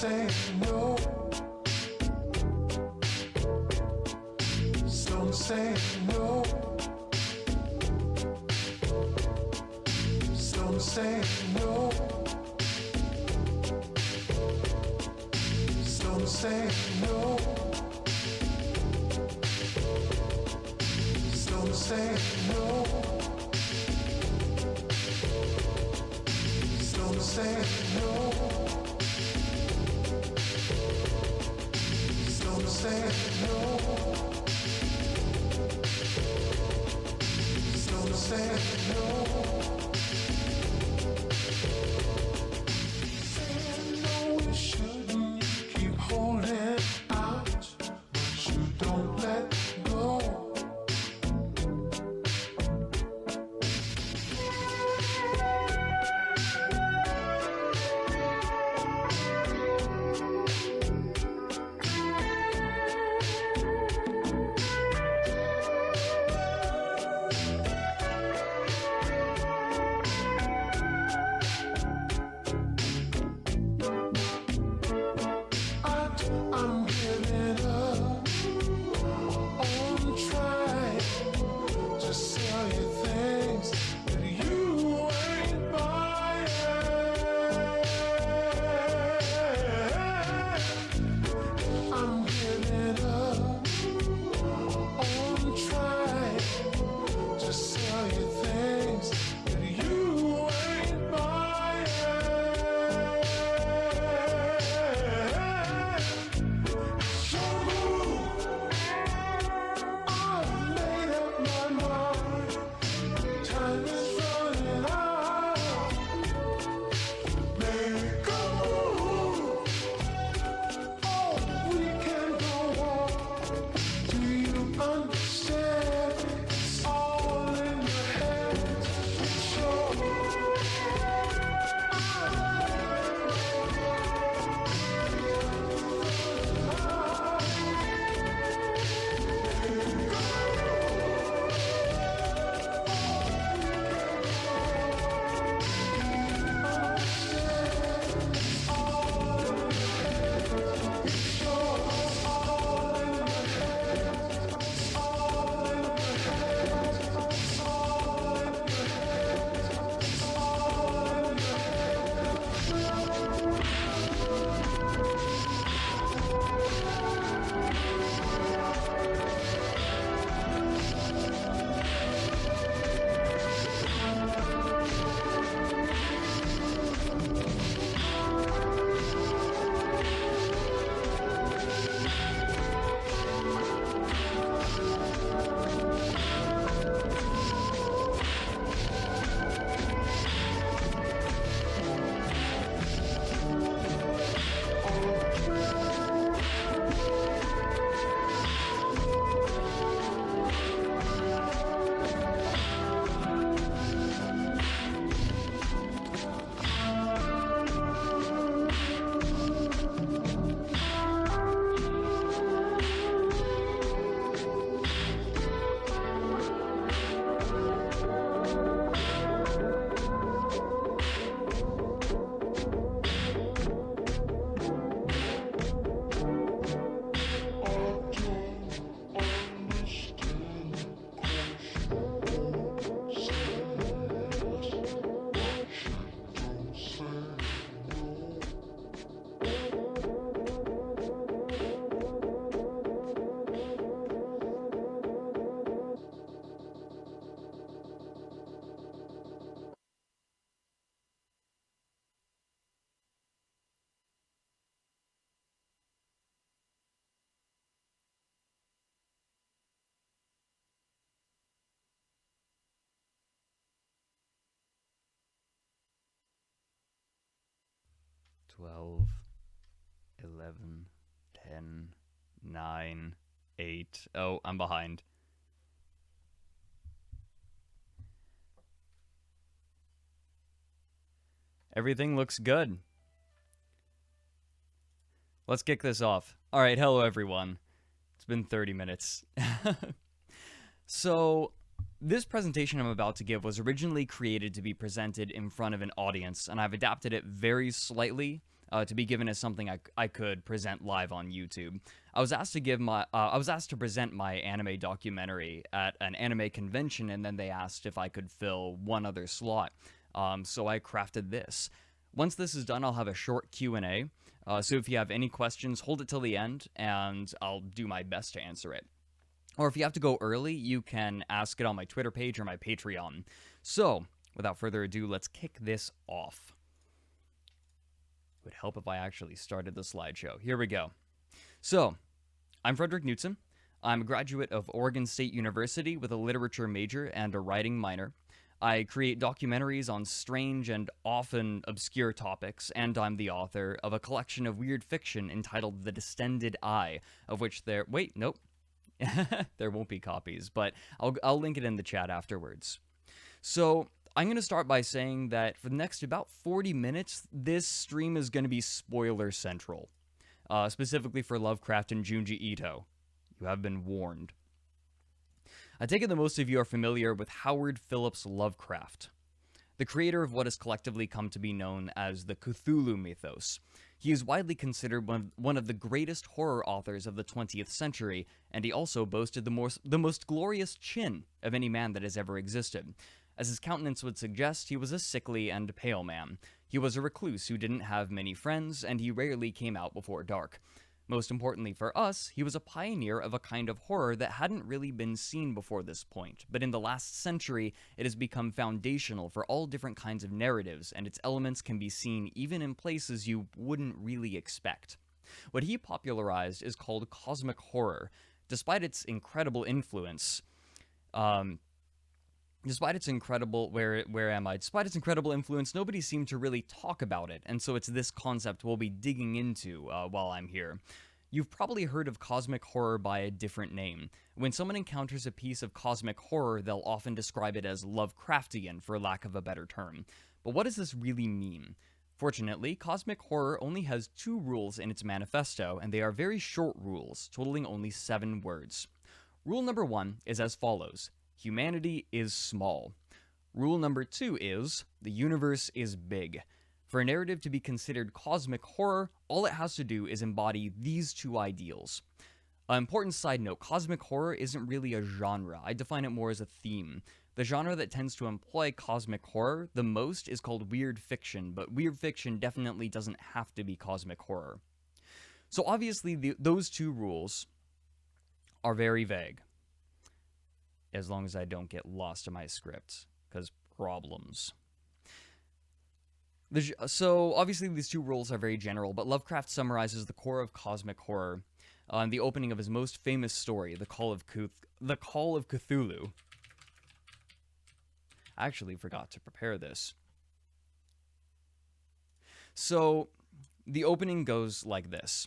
say no. Some say no. Some say no. Some say no. Some say no. Some say no. Some say no. Some say no. Saying no, we shouldn't keep holding out, but you don't let go. I'm giving up on trying to sell you things that you ain't buying. I'm giving up on trying to sell you things that you ain't buying. Your move, I've made up my mind. Time is running out. Make a move. Oh, we can go on. Do you understand? It's all in your head. It's your "12, 11, 10, 9, 8. Oh, I'm behind. Everything looks good. Let's kick this off. Alright, hello everyone. It's been 30 minutes. So, this presentation I'm about to give was originally created to be presented in front of an audience, and I've adapted it very slightly to be given as something I could present live on YouTube. I was asked to present my anime documentary at an anime convention, and then they asked if I could fill one other slot. So I crafted this. Once this is done, I'll have a short Q&A. So if you have any questions, hold it till the end, and I'll do my best to answer it. Or if you have to go early, you can ask it on my Twitter page or my Patreon. So, without further ado, let's kick this off. It would help if I actually started the slideshow. Here we go. So, I'm Frederick Knutson. I'm a graduate of Oregon State University with a literature major and a writing minor. I create documentaries on strange and often obscure topics, and I'm the author of a collection of weird fiction entitled The Distended Eye, of which there... Wait, nope. There won't be copies, but I'll link it in the chat afterwards. So, I'm going to start by saying that for the next about 40 minutes, this stream is going to be spoiler central. Specifically for Lovecraft and Junji Ito. You have been warned. I take it that most of you are familiar with Howard Phillips Lovecraft, the creator of what has collectively come to be known as the Cthulhu mythos. He is widely considered one of the greatest horror authors of the 20th century, and he also boasted the most glorious chin of any man that has ever existed. As his countenance would suggest, he was a sickly and pale man. He was a recluse who didn't have many friends, and he rarely came out before dark. Most importantly for us, he was a pioneer of a kind of horror that hadn't really been seen before this point, but in the last century, it has become foundational for all different kinds of narratives, and its elements can be seen even in places you wouldn't really expect. What he popularized is called cosmic horror. Despite its incredible influence, Despite its incredible influence, nobody seemed to really talk about it, and so it's this concept we'll be digging into while I'm here. You've probably heard of cosmic horror by a different name. When someone encounters a piece of cosmic horror, they'll often describe it as Lovecraftian, for lack of a better term. But what does this really mean? Fortunately, cosmic horror only has 2 rules in its manifesto, and they are very short rules, totaling only 7 words. Rule number 1 is as follows. Humanity is small. Rule number 2 is, the universe is big. For a narrative to be considered cosmic horror, all it has to do is embody these 2 ideals. An important side note, cosmic horror isn't really a genre. I define it more as a theme. The genre that tends to employ cosmic horror the most is called weird fiction, but weird fiction definitely doesn't have to be cosmic horror. So obviously those 2 rules are very vague. As long as I don't get lost in my script, because problems. So, obviously these 2 rules are very general, but Lovecraft summarizes the core of cosmic horror in the opening of his most famous story, The Call of Cthulhu. I actually forgot to prepare this. So, the opening goes like this.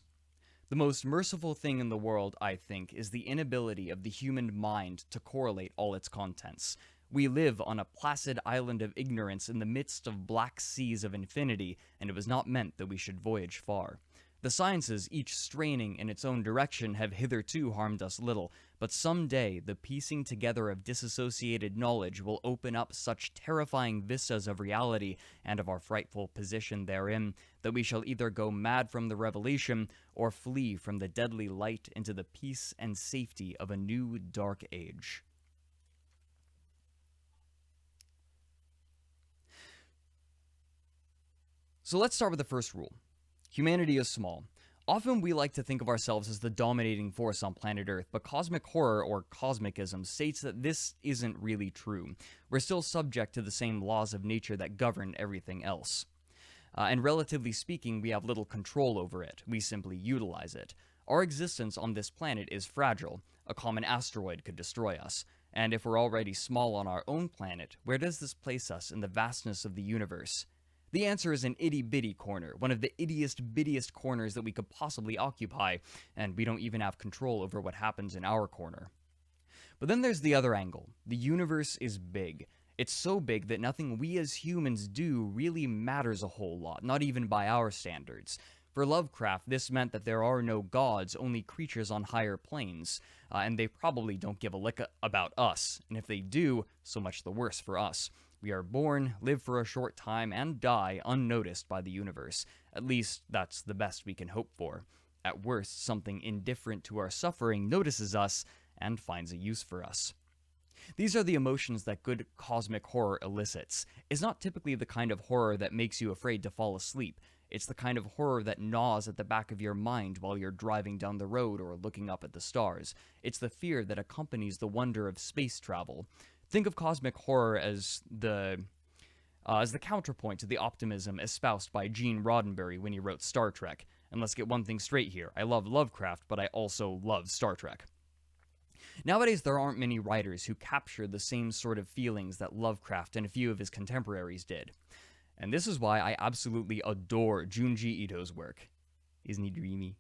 The most merciful thing in the world, I think, is the inability of the human mind to correlate all its contents. We live on a placid island of ignorance in the midst of black seas of infinity, and it was not meant that we should voyage far. The sciences, each straining in its own direction, have hitherto harmed us little, but some day the piecing together of disassociated knowledge will open up such terrifying vistas of reality and of our frightful position therein, that we shall either go mad from the revelation, or flee from the deadly light into the peace and safety of a new dark age. So let's start with the first rule. Humanity is small. Often we like to think of ourselves as the dominating force on planet Earth, but cosmic horror, or cosmicism, states that this isn't really true. We're still subject to the same laws of nature that govern everything else. And relatively speaking, we have little control over it. We simply utilize it. Our existence on this planet is fragile. A common asteroid could destroy us. And if we're already small on our own planet, where does this place us in the vastness of the universe? The answer is an itty-bitty corner, one of the ittiest-bittiest corners that we could possibly occupy, and we don't even have control over what happens in our corner. But then there's the other angle. The universe is big. It's so big that nothing we as humans do really matters a whole lot, not even by our standards. For Lovecraft, this meant that there are no gods, only creatures on higher planes, and they probably don't give a lick about us, and if they do, so much the worse for us. We are born, live for a short time, and die unnoticed by the universe. At least, that's the best we can hope for. At worst, something indifferent to our suffering notices us and finds a use for us. These are the emotions that good cosmic horror elicits. It's not typically the kind of horror that makes you afraid to fall asleep. It's the kind of horror that gnaws at the back of your mind while you're driving down the road or looking up at the stars. It's the fear that accompanies the wonder of space travel. Think of cosmic horror as the counterpoint to the optimism espoused by Gene Roddenberry when he wrote Star Trek. And let's get one thing straight here. I love Lovecraft, but I also love Star Trek. Nowadays, there aren't many writers who capture the same sort of feelings that Lovecraft and a few of his contemporaries did. And this is why I absolutely adore Junji Ito's work. Isn't he dreamy?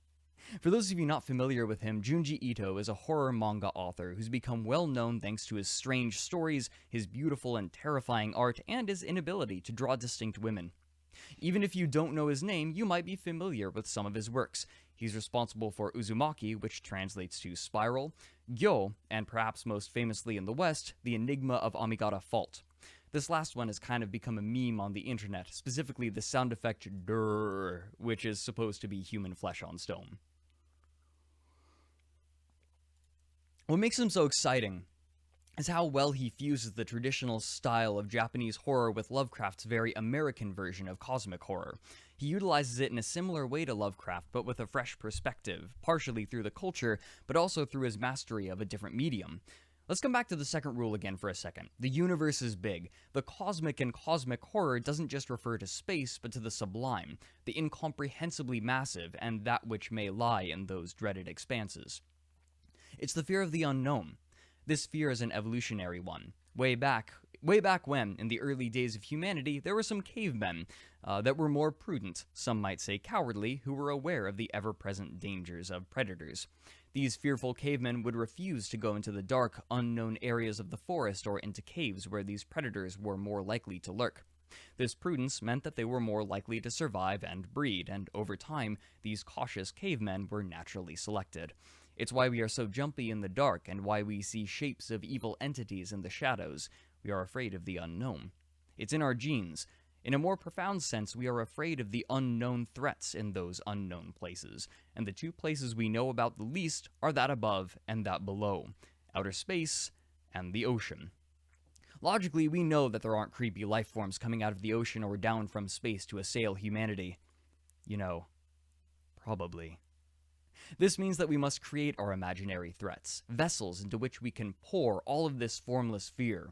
For those of you not familiar with him, Junji Ito is a horror manga author who's become well known thanks to his strange stories, his beautiful and terrifying art, and his inability to draw distinct women. Even if you don't know his name, you might be familiar with some of his works. He's responsible for Uzumaki, which translates to Spiral, Gyo, and perhaps most famously in the West, The Enigma of Amigata Fault. This last one has kind of become a meme on the internet, specifically the sound effect "durr," which is supposed to be human flesh on stone. What makes him so exciting is how well he fuses the traditional style of Japanese horror with Lovecraft's very American version of cosmic horror. He utilizes it in a similar way to Lovecraft, but with a fresh perspective, partially through the culture, but also through his mastery of a different medium. Let's come back to the second rule again for a second. The universe is big. The cosmic in cosmic horror doesn't just refer to space, but to the sublime, the incomprehensibly massive, and that which may lie in those dreaded expanses. It's the fear of the unknown. This fear is an evolutionary one. Way back when, in the early days of humanity, there were some cavemen that were more prudent, some might say cowardly, who were aware of the ever-present dangers of predators. These fearful cavemen would refuse to go into the dark, unknown areas of the forest or into caves where these predators were more likely to lurk. This prudence meant that they were more likely to survive and breed, and over time, these cautious cavemen were naturally selected. It's why we are so jumpy in the dark and why we see shapes of evil entities in the shadows. We are afraid of the unknown. It's in our genes. In a more profound sense, we are afraid of the unknown threats in those unknown places, and the two places we know about the least are that above and that below, outer space and the ocean. Logically, we know that there aren't creepy life forms coming out of the ocean or down from space to assail humanity. You know, probably. This means that we must create our imaginary threats, vessels into which we can pour all of this formless fear.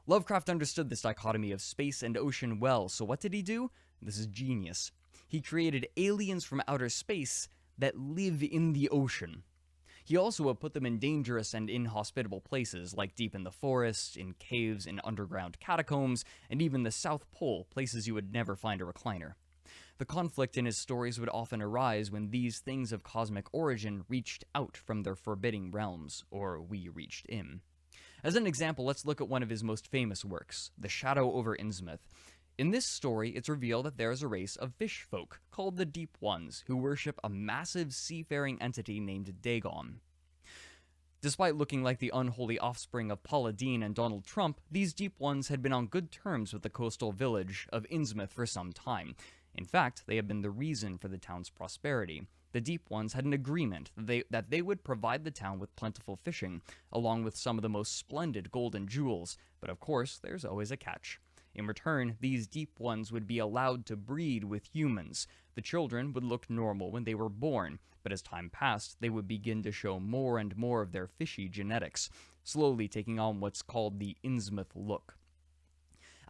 Lovecraft understood this dichotomy of space and ocean well, so what did he do? This is genius. He created aliens from outer space that live in the ocean. He also would put them in dangerous and inhospitable places, like deep in the forest, in caves, in underground catacombs, and even the South Pole, places you would never find a recliner. The conflict in his stories would often arise when these things of cosmic origin reached out from their forbidding realms, or we reached in. As an example, let's look at one of his most famous works, The Shadow over Innsmouth. In this story, it's revealed that there is a race of fish folk, called the Deep Ones, who worship a massive seafaring entity named Dagon. Despite looking like the unholy offspring of Paula Deen and Donald Trump, these Deep Ones had been on good terms with the coastal village of Innsmouth for some time. In fact, they have been the reason for the town's prosperity. The Deep Ones had an agreement that they would provide the town with plentiful fishing, along with some of the most splendid gold and jewels, but of course, there's always a catch. In return, these Deep Ones would be allowed to breed with humans. The children would look normal when they were born, but as time passed, they would begin to show more and more of their fishy genetics, slowly taking on what's called the Innsmouth look.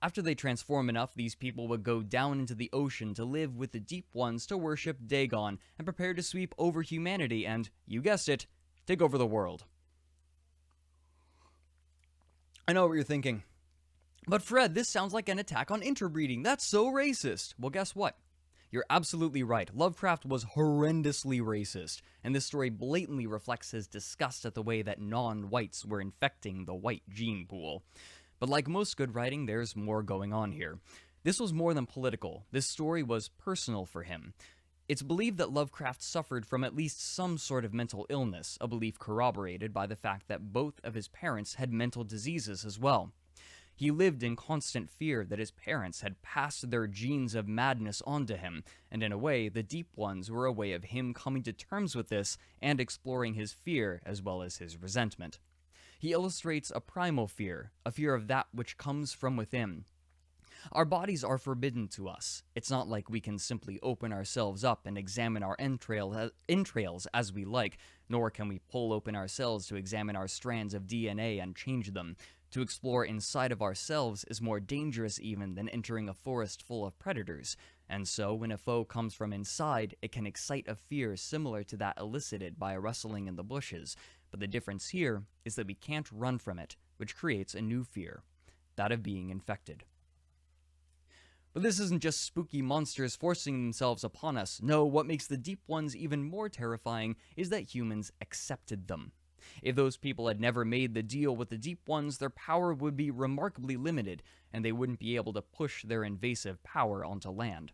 After they transform enough, these people would go down into the ocean to live with the Deep Ones to worship Dagon and prepare to sweep over humanity and, you guessed it, take over the world. I know what you're thinking. But Fred, this sounds like an attack on interbreeding. That's so racist. Well, guess what? You're absolutely right. Lovecraft was horrendously racist, and this story blatantly reflects his disgust at the way that non-whites were infecting the white gene pool. But like most good writing, there's more going on here. This was more than political. This story was personal for him. It's believed that Lovecraft suffered from at least some sort of mental illness, a belief corroborated by the fact that both of his parents had mental diseases as well. He lived in constant fear that his parents had passed their genes of madness onto him, and in a way, the Deep Ones were a way of him coming to terms with this and exploring his fear as well as his resentment. He illustrates a primal fear, a fear of that which comes from within. Our bodies are forbidden to us. It's not like we can simply open ourselves up and examine our entrails as we like, nor can we pull open our cells to examine our strands of DNA and change them. To explore inside of ourselves is more dangerous even than entering a forest full of predators, and so when a foe comes from inside, it can excite a fear similar to that elicited by a rustling in the bushes, but the difference here is that we can't run from it, which creates a new fear, that of being infected. But this isn't just spooky monsters forcing themselves upon us. No, what makes the Deep Ones even more terrifying is that humans accepted them. If those people had never made the deal with the Deep Ones, their power would be remarkably limited, and they wouldn't be able to push their invasive power onto land.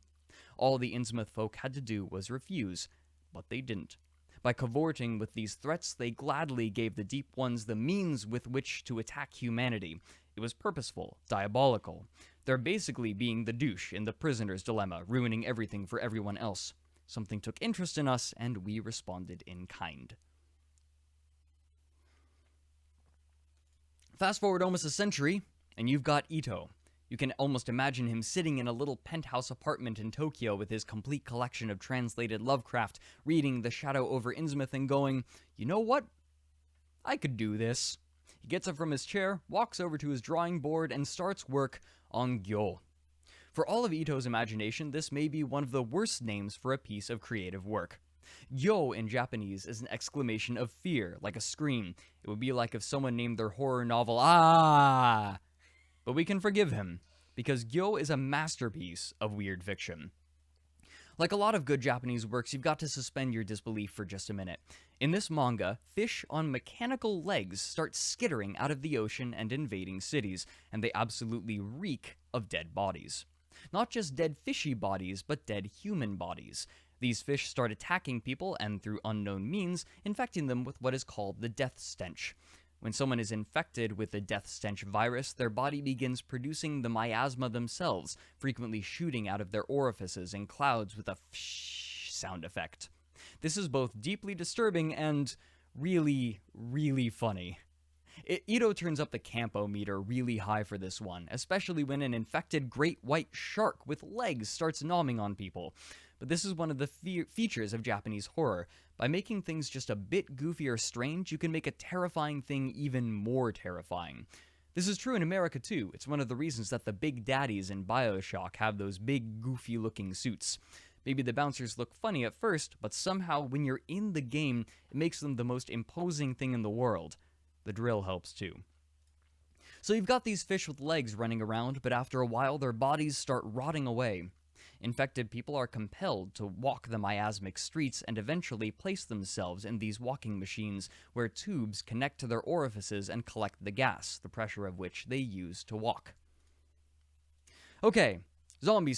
All the Innsmouth folk had to do was refuse, but they didn't. By cavorting with these threats, they gladly gave the Deep Ones the means with which to attack humanity. It was purposeful, diabolical. They're basically being the douche in the prisoner's dilemma, ruining everything for everyone else. Something took interest in us, and we responded in kind. Fast forward almost a century, and you've got Ito. You can almost imagine him sitting in a little penthouse apartment in Tokyo with his complete collection of translated Lovecraft, reading The Shadow over Innsmouth and going, you know what? I could do this. He gets up from his chair, walks over to his drawing board, and starts work on Gyo. For all of Ito's imagination, this may be one of the worst names for a piece of creative work. Gyo in Japanese is an exclamation of fear, like a scream. It would be like if someone named their horror novel, "Ah!" But we can forgive him, because Gyo is a masterpiece of weird fiction. Like a lot of good Japanese works, you've got to suspend your disbelief for just a minute. In this manga, fish on mechanical legs start skittering out of the ocean and invading cities, and they absolutely reek of dead bodies. Not just dead fishy bodies, but dead human bodies. These fish start attacking people and, through unknown means, infecting them with what is called the death stench. When someone is infected with the death stench virus, their body begins producing the miasma themselves, frequently shooting out of their orifices in clouds with a fsh sound effect. This is both deeply disturbing and really, really funny. Ito turns up the Campo meter really high for this one, especially when an infected great white shark with legs starts nomming on people. But this is one of the features of Japanese horror. By making things just a bit goofy or strange, you can make a terrifying thing even more terrifying. This is true in America too. It's one of the reasons that the big daddies in BioShock have those big, goofy-looking suits. Maybe the bouncers look funny at first, but somehow when you're in the game, it makes them the most imposing thing in the world. The drill helps too. So you've got these fish with legs running around, but after a while their bodies start rotting away. Infected people are compelled to walk the miasmic streets and eventually place themselves in these walking machines where tubes connect to their orifices and collect the gas, the pressure of which they use to walk. Okay, zombie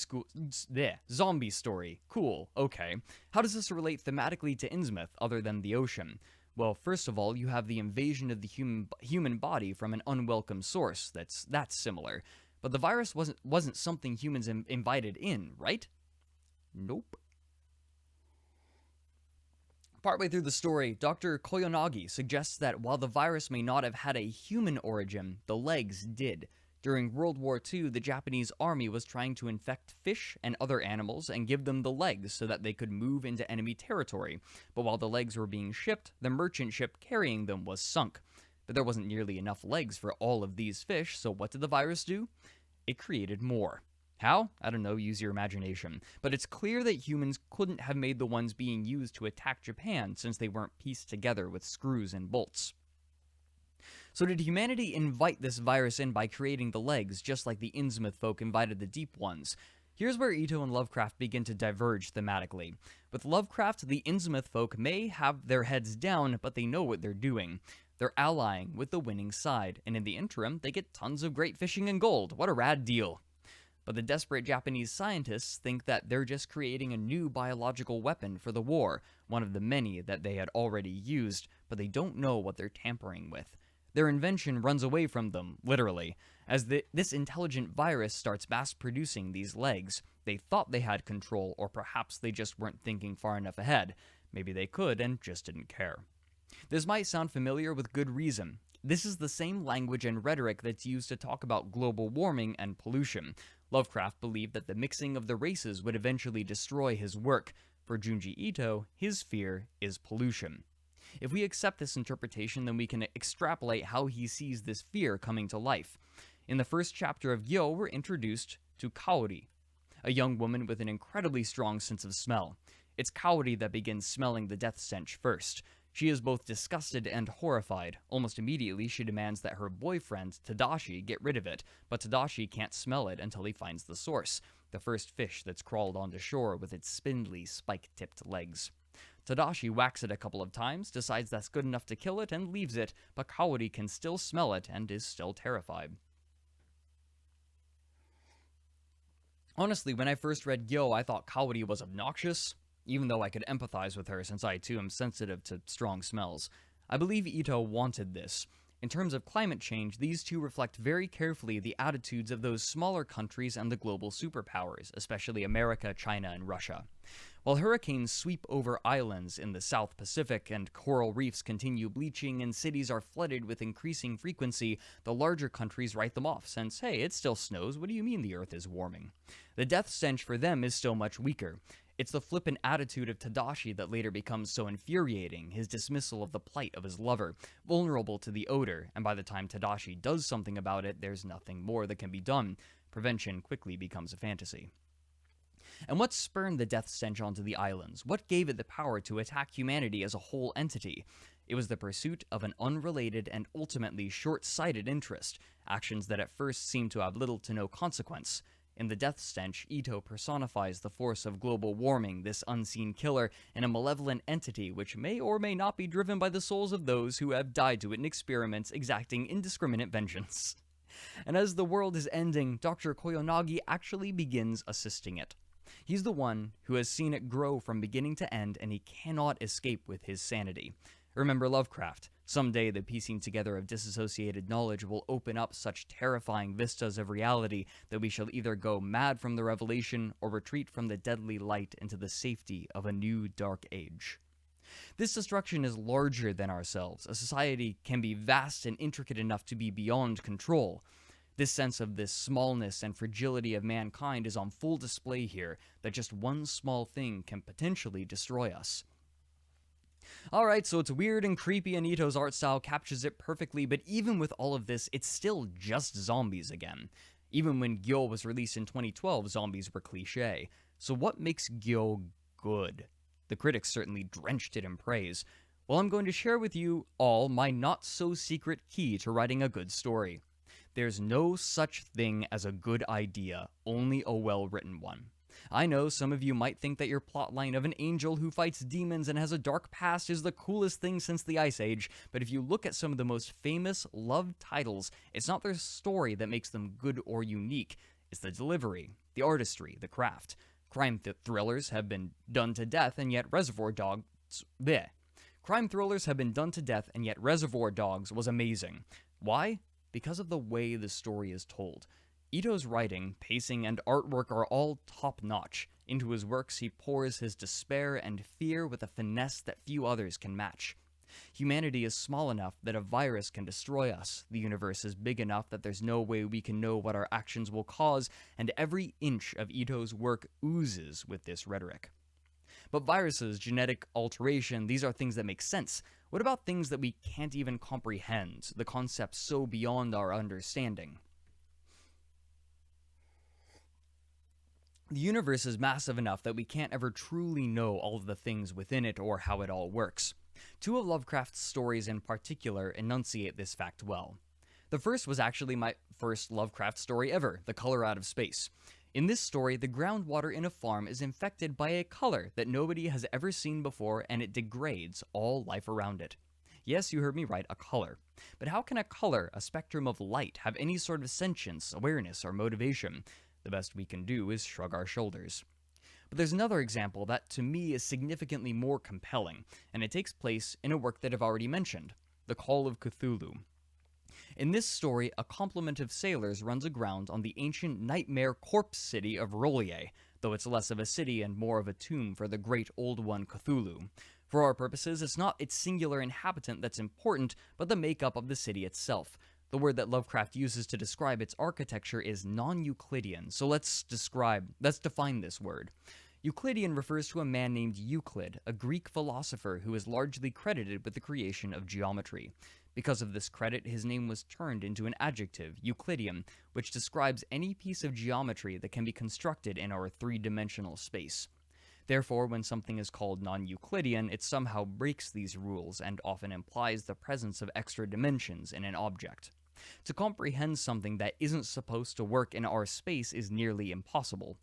story. Cool, okay. How does this relate thematically to Innsmouth other than the ocean? Well, first of all, you have the invasion of the human body from an unwelcome source that's similar. But the virus wasn't something humans invited in, right? Nope. Partway through the story, Dr. Koyanagi suggests that while the virus may not have had a human origin, the legs did. During World War II, the Japanese army was trying to infect fish and other animals and give them the legs so that they could move into enemy territory. But while the legs were being shipped, the merchant ship carrying them was sunk. But there wasn't nearly enough legs for all of these fish, so what did the virus do? It created more. How? I don't know, use your imagination. But it's clear that humans couldn't have made the ones being used to attack Japan since they weren't pieced together with screws and bolts. So did humanity invite this virus in by creating the legs, just like the Innsmouth folk invited the Deep Ones? Here's where Ito and Lovecraft begin to diverge thematically. With Lovecraft, the Innsmouth folk may have their heads down, but they know what they're doing. They're allying with the winning side, and in the interim, they get tons of great fishing and gold. What a rad deal. But the desperate Japanese scientists think that they're just creating a new biological weapon for the war, one of the many that they had already used, but they don't know what they're tampering with. Their invention runs away from them, literally, As this intelligent virus starts mass-producing these legs, they thought they had control, or perhaps they just weren't thinking far enough ahead. Maybe they could and just didn't care. This might sound familiar with good reason. This is the same language and rhetoric that's used to talk about global warming and pollution. Lovecraft believed that the mixing of the races would eventually destroy his work. For Junji Ito, his fear is pollution. If we accept this interpretation, then we can extrapolate how he sees this fear coming to life. In the first chapter of Gyo, we're introduced to Kaori, a young woman with an incredibly strong sense of smell. It's Kaori that begins smelling the death stench first. She is both disgusted and horrified. Almost immediately, she demands that her boyfriend, Tadashi, get rid of it, but Tadashi can't smell it until he finds the source, the first fish that's crawled onto shore with its spindly, spike-tipped legs. Tadashi whacks it a couple of times, decides that's good enough to kill it, and leaves it, but Kaori can still smell it and is still terrified. Honestly, when I first read Gyo, I thought Kaori was obnoxious, even though I could empathize with her since I too am sensitive to strong smells. I believe Ito wanted this. In terms of climate change, these two reflect very carefully the attitudes of those smaller countries and the global superpowers, especially America, China, and Russia. While hurricanes sweep over islands in the South Pacific and coral reefs continue bleaching and cities are flooded with increasing frequency, the larger countries write them off since, hey, it still snows, what do you mean the Earth is warming? The death stench for them is still much weaker. It's the flippant attitude of Tadashi that later becomes so infuriating, his dismissal of the plight of his lover, vulnerable to the odor, and by the time Tadashi does something about it, there's nothing more that can be done. Prevention quickly becomes a fantasy. And what spurned the death stench onto the islands? What gave it the power to attack humanity as a whole entity? It was the pursuit of an unrelated and ultimately short-sighted interest, actions that at first seemed to have little to no consequence. In the death stench, Ito personifies the force of global warming, this unseen killer, in a malevolent entity which may or may not be driven by the souls of those who have died to it in experiments exacting indiscriminate vengeance. And as the world is ending, Dr. Koyonagi actually begins assisting it. He's the one who has seen it grow from beginning to end, and he cannot escape with his sanity. Remember Lovecraft. Someday the piecing together of disassociated knowledge will open up such terrifying vistas of reality that we shall either go mad from the revelation or retreat from the deadly light into the safety of a new dark age. This destruction is larger than ourselves. A society can be vast and intricate enough to be beyond control. This sense of this smallness and fragility of mankind is on full display here, that just one small thing can potentially destroy us. Alright, so it's weird and creepy and Ito's art style captures it perfectly, but even with all of this, it's still just zombies again. Even when Gyo was released in 2012, zombies were cliché. So what makes Gyo good? The critics certainly drenched it in praise. Well, I'm going to share with you all my not-so-secret key to writing a good story. There's no such thing as a good idea, only a well-written one. I know some of you might think that your plotline of an angel who fights demons and has a dark past is the coolest thing since the Ice Age, but if you look at some of the most famous, loved titles, it's not their story that makes them good or unique. It's the delivery, the artistry, the craft. Crime thrillers have been done to death, and yet Reservoir Dogs... bleh. Crime thrillers have been done to death, and yet Reservoir Dogs was amazing. Why? Because of the way the story is told. Ito's writing, pacing, and artwork are all top-notch. Into his works he pours his despair and fear with a finesse that few others can match. Humanity is small enough that a virus can destroy us. The universe is big enough that there's no way we can know what our actions will cause, and every inch of Ito's work oozes with this rhetoric. But viruses, genetic alteration, these are things that make sense. What about things that we can't even comprehend, the concepts so beyond our understanding? The universe is massive enough that we can't ever truly know all of the things within it or how it all works. Two of Lovecraft's stories in particular enunciate this fact well. The first was actually my first Lovecraft story ever, The Color Out of Space. In this story, the groundwater in a farm is infected by a color that nobody has ever seen before, and it degrades all life around it. Yes, you heard me right, a color. But how can a color, a spectrum of light, have any sort of sentience, awareness, or motivation? The best we can do is shrug our shoulders. But there's another example that, to me, is significantly more compelling, and it takes place in a work that I've already mentioned, The Call of Cthulhu. In this story, a complement of sailors runs aground on the ancient nightmare corpse city of R'lyeh, though it's less of a city and more of a tomb for the great Old One Cthulhu. For our purposes, it's not its singular inhabitant that's important, but the makeup of the city itself. The word that Lovecraft uses to describe its architecture is non-euclidean, so let's define this word. Euclidean refers to a man named Euclid, a Greek philosopher who is largely credited with the creation of geometry. Because of this credit, his name was turned into an adjective, Euclidean, which describes any piece of geometry that can be constructed in our three-dimensional space. Therefore, when something is called non-Euclidean, it somehow breaks these rules and often implies the presence of extra dimensions in an object. To comprehend something that isn't supposed to work in our space is nearly impossible.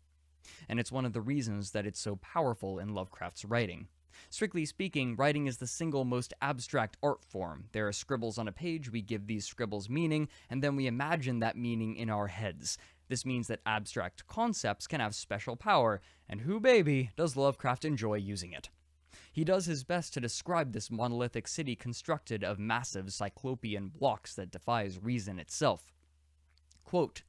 And it's one of the reasons that it's so powerful in Lovecraft's writing. Strictly speaking, writing is the single most abstract art form. There are scribbles on a page, we give these scribbles meaning, and then we imagine that meaning in our heads. This means that abstract concepts can have special power, and who baby does Lovecraft enjoy using it. He does his best to describe this monolithic city constructed of massive cyclopean blocks that defies reason itself. Quote,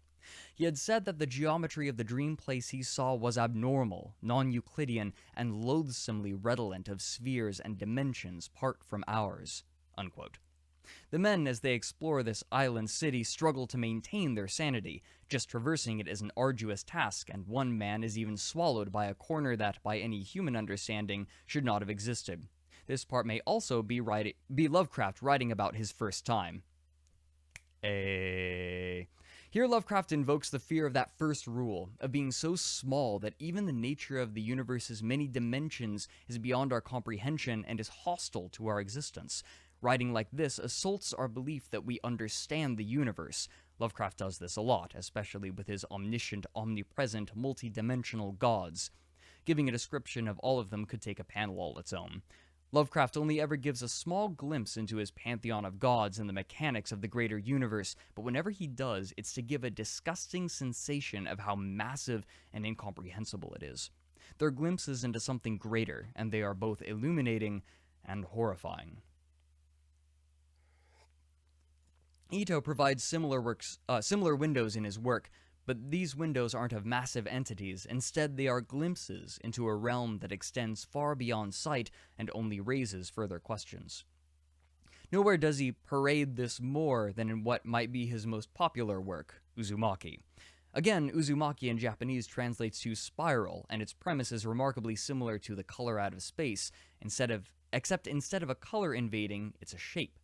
he had said that the geometry of the dream place he saw was abnormal, non-Euclidean, and loathsomely redolent of spheres and dimensions apart from ours. Unquote. The men, as they explore this island city, struggle to maintain their sanity. Just traversing it is an arduous task, and one man is even swallowed by a corner that, by any human understanding, should not have existed. This part may also be Lovecraft writing about his first time. Here Lovecraft invokes the fear of that first rule, of being so small that even the nature of the universe's many dimensions is beyond our comprehension and is hostile to our existence. Writing like this assaults our belief that we understand the universe. Lovecraft does this a lot, especially with his omniscient, omnipresent, multi-dimensional gods. Giving a description of all of them could take a panel all its own. Lovecraft only ever gives a small glimpse into his pantheon of gods and the mechanics of the greater universe, but whenever he does, it's to give a disgusting sensation of how massive and incomprehensible it is. They're glimpses into something greater, and they are both illuminating and horrifying. Ito provides similar windows in his work, but these windows aren't of massive entities. Instead, they are glimpses into a realm that extends far beyond sight and only raises further questions. Nowhere does he parade this more than in what might be his most popular work, Uzumaki. Again, Uzumaki in Japanese translates to spiral, and its premise is remarkably similar to The Color Out of Space, except instead of a color invading, it's a shape.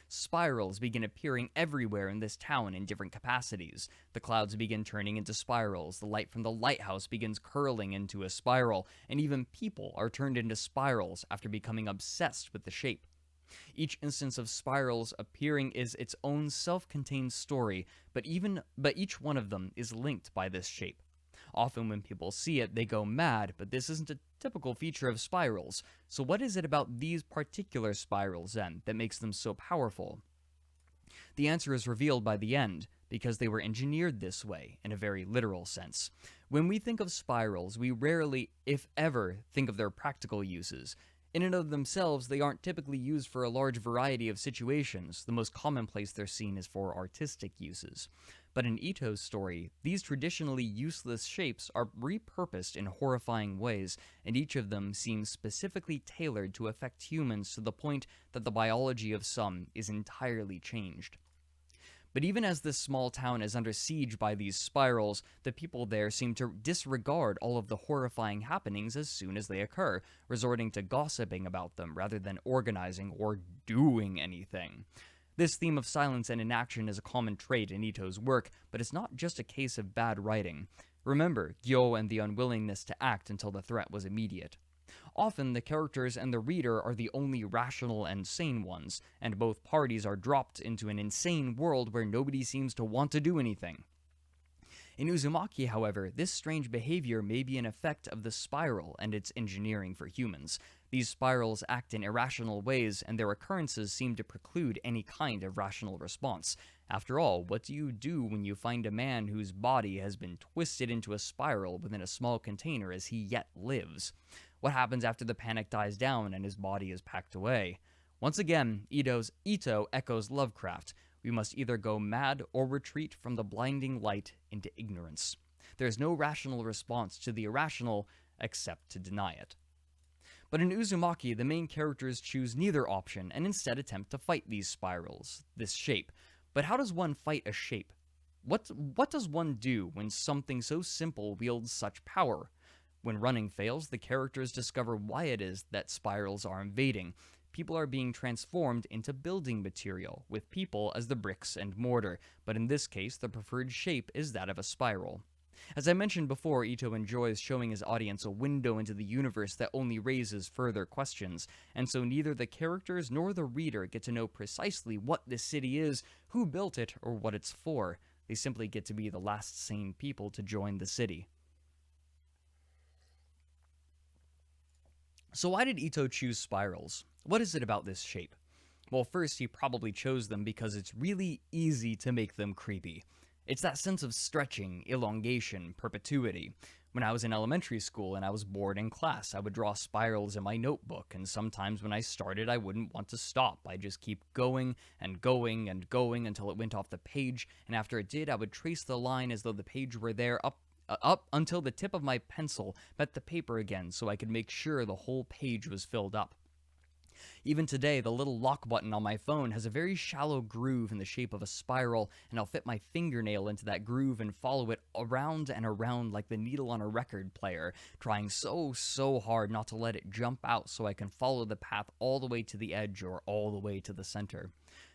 Spirals begin appearing everywhere in this town in different capacities. The clouds begin turning into spirals, the light from the lighthouse begins curling into a spiral, and even people are turned into spirals after becoming obsessed with the shape. Each instance of spirals appearing is its own self-contained story, but each one of them is linked by this shape. Often when people see it, they go mad, but this isn't a typical feature of spirals. So what is it about these particular spirals, then, that makes them so powerful? The answer is revealed by the end, because they were engineered this way, in a very literal sense. When we think of spirals, we rarely, if ever, think of their practical uses. In and of themselves, they aren't typically used for a large variety of situations. The most common place they're seen is for artistic uses. But in Ito's story, these traditionally useless shapes are repurposed in horrifying ways, and each of them seems specifically tailored to affect humans to the point that the biology of some is entirely changed. But even as this small town is under siege by these spirals, the people there seem to disregard all of the horrifying happenings as soon as they occur, resorting to gossiping about them rather than organizing or doing anything. This theme of silence and inaction is a common trait in Ito's work, but it's not just a case of bad writing. Remember Gyo and the unwillingness to act until the threat was immediate. Often the characters and the reader are the only rational and sane ones, and both parties are dropped into an insane world where nobody seems to want to do anything. In Uzumaki, however, this strange behavior may be an effect of the spiral and its engineering for humans. These spirals act in irrational ways, and their occurrences seem to preclude any kind of rational response. After all, what do you do when you find a man whose body has been twisted into a spiral within a small container as he yet lives? What happens after the panic dies down and his body is packed away? Once again, Ito echoes Lovecraft. We must either go mad or retreat from the blinding light into ignorance. There is no rational response to the irrational except to deny it. But in Uzumaki, the main characters choose neither option and instead attempt to fight these spirals, this shape. But how does one fight a shape? What does one do when something so simple wields such power? When running fails, the characters discover why it is that spirals are invading. People are being transformed into building material, with people as the bricks and mortar, but in this case, the preferred shape is that of a spiral. As I mentioned before, Ito enjoys showing his audience a window into the universe that only raises further questions, and so neither the characters nor the reader get to know precisely what this city is, who built it, or what it's for. They simply get to be the last sane people to join the city. So why did Ito choose spirals? What is it about this shape? Well, first, he probably chose them because it's really easy to make them creepy. It's that sense of stretching, elongation, perpetuity. When I was in elementary school and I was bored in class, I would draw spirals in my notebook, and sometimes when I started, I wouldn't want to stop. I'd just keep going and going and going until it went off the page, and after it did, I would trace the line as though the page were there up until the tip of my pencil met the paper again, so I could make sure the whole page was filled up. Even today, the little lock button on my phone has a very shallow groove in the shape of a spiral, and I'll fit my fingernail into that groove and follow it around and around like the needle on a record player, trying so hard not to let it jump out so I can follow the path all the way to the edge or all the way to the center.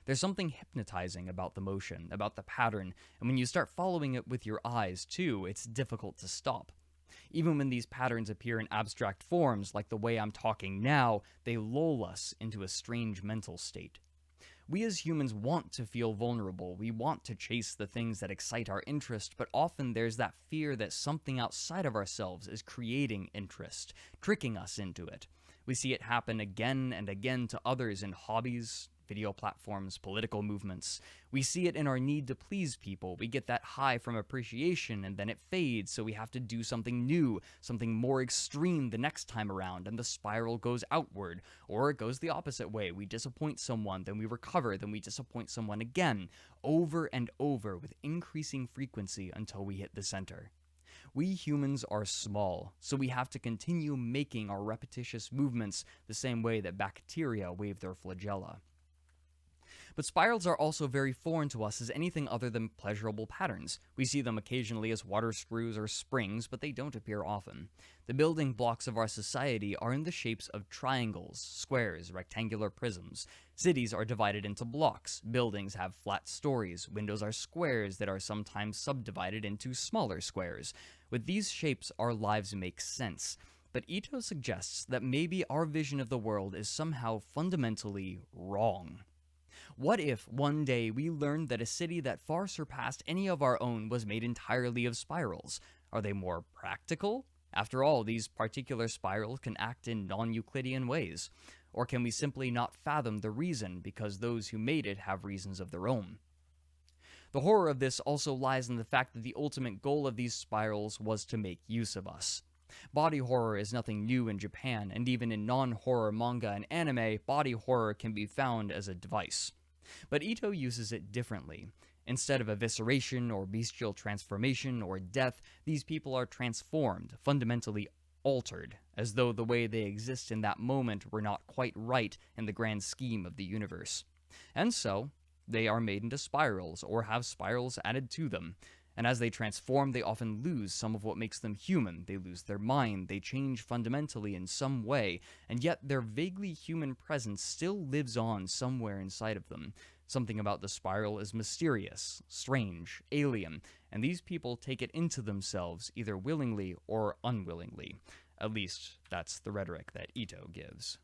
There's something hypnotizing about the motion, about the pattern, and when you start following it with your eyes, too, it's difficult to stop. Even when these patterns appear in abstract forms, like the way I'm talking now, they lull us into a strange mental state. We as humans want to feel vulnerable, we want to chase the things that excite our interest, but often there's that fear that something outside of ourselves is creating interest, tricking us into it. We see it happen again and again to others in hobbies, video platforms, political movements. We see it in our need to please people. We get that high from appreciation and then it fades, so we have to do something new, something more extreme the next time around, and the spiral goes outward. Or it goes the opposite way. We disappoint someone, then we recover, then we disappoint someone again, over and over with increasing frequency until we hit the center. We humans are small, so we have to continue making our repetitious movements the same way that bacteria wave their flagella. But spirals are also very foreign to us as anything other than pleasurable patterns. We see them occasionally as water screws or springs, but they don't appear often. The building blocks of our society are in the shapes of triangles, squares, rectangular prisms. Cities are divided into blocks, buildings have flat stories, windows are squares that are sometimes subdivided into smaller squares. With these shapes, our lives make sense. But Ito suggests that maybe our vision of the world is somehow fundamentally wrong. What if one day we learned that a city that far surpassed any of our own was made entirely of spirals? Are they more practical? After all, these particular spirals can act in non-euclidean ways. Or can we simply not fathom the reason because those who made it have reasons of their own? The horror of this also lies in the fact that the ultimate goal of these spirals was to make use of us. Body horror is nothing new in Japan, and even in non-horror manga and anime, body horror can be found as a device. But Ito uses it differently. Instead of evisceration or bestial transformation or death, these people are transformed, fundamentally altered, as though the way they exist in that moment were not quite right in the grand scheme of the universe. And so, they are made into spirals, or have spirals added to them. And as they transform, they often lose some of what makes them human. They lose their mind, they change fundamentally in some way, and yet their vaguely human presence still lives on somewhere inside of them. Something about the spiral is mysterious, strange, alien, and these people take it into themselves either willingly or unwillingly. At least, that's the rhetoric that Ito gives.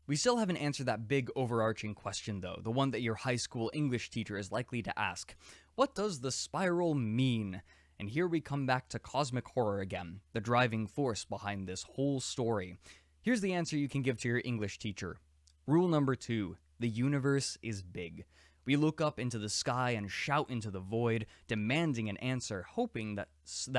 We still haven't answered that big overarching question though, the one that your high school English teacher is likely to ask. What does the spiral mean? And here we come back to cosmic horror again, the driving force behind this whole story. Here's the answer you can give to your English teacher. Rule number 2, the universe is big. We look up into the sky and shout into the void, demanding an answer, hoping that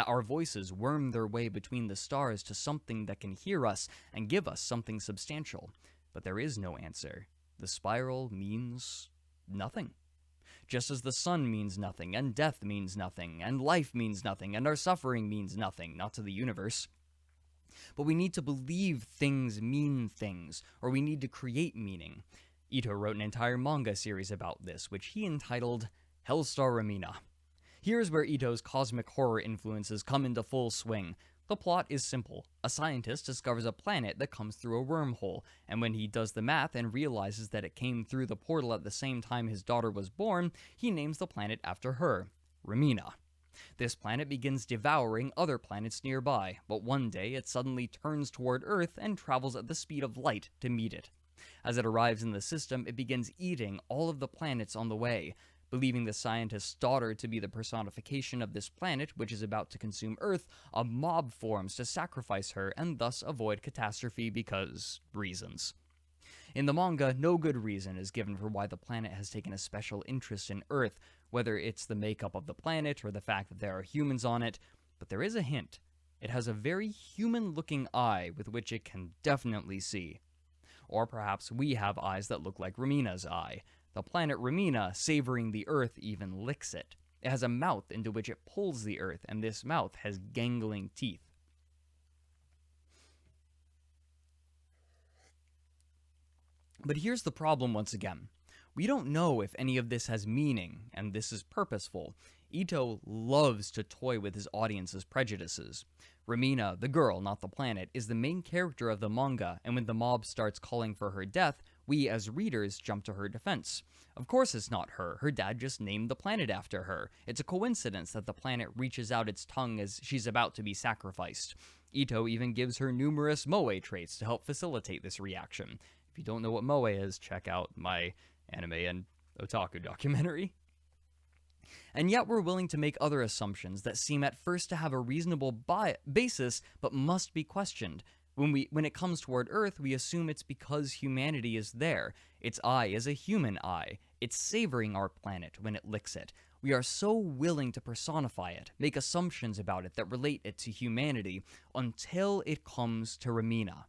our voices worm their way between the stars to something that can hear us and give us something substantial. But there is no answer. The spiral means nothing. Just as the sun means nothing, and death means nothing, and life means nothing, and our suffering means nothing, not to the universe. But we need to believe things mean things, or we need to create meaning. Ito wrote an entire manga series about this, which he entitled Hellstar Ramina. Here's where Ito's cosmic horror influences come into full swing. The plot is simple. A scientist discovers a planet that comes through a wormhole, and when he does the math and realizes that it came through the portal at the same time his daughter was born, he names the planet after her, Ramina. This planet begins devouring other planets nearby, but one day it suddenly turns toward Earth and travels at the speed of light to meet it. As it arrives in the system, it begins eating all of the planets on the way. Believing the scientist's daughter to be the personification of this planet, which is about to consume Earth, a mob forms to sacrifice her and thus avoid catastrophe because reasons. In the manga, no good reason is given for why the planet has taken a special interest in Earth, whether it's the makeup of the planet or the fact that there are humans on it, but there is a hint. It has a very human-looking eye with which it can definitely see. Or perhaps we have eyes that look like Ramina's eye. The planet Ramina, savoring the Earth, even licks it. It has a mouth into which it pulls the Earth, and this mouth has gangling teeth. But here's the problem once again. We don't know if any of this has meaning, and this is purposeful. Ito loves to toy with his audience's prejudices. Ramina, the girl, not the planet, is the main character of the manga, and when the mob starts calling for her death, we as readers jump to her defense. Of course it's not her. Her dad just named the planet after her. It's a coincidence that the planet reaches out its tongue as she's about to be sacrificed. Ito even gives her numerous moe traits to help facilitate this reaction. If you don't know what moe is, check out my anime and otaku documentary. And yet we're willing to make other assumptions that seem at first to have a reasonable basis but must be questioned. When it comes toward Earth, we assume it's because humanity is there. Its eye is a human eye. It's savoring our planet when it licks it. We are so willing to personify it, make assumptions about it that relate it to humanity, until it comes to Ramina.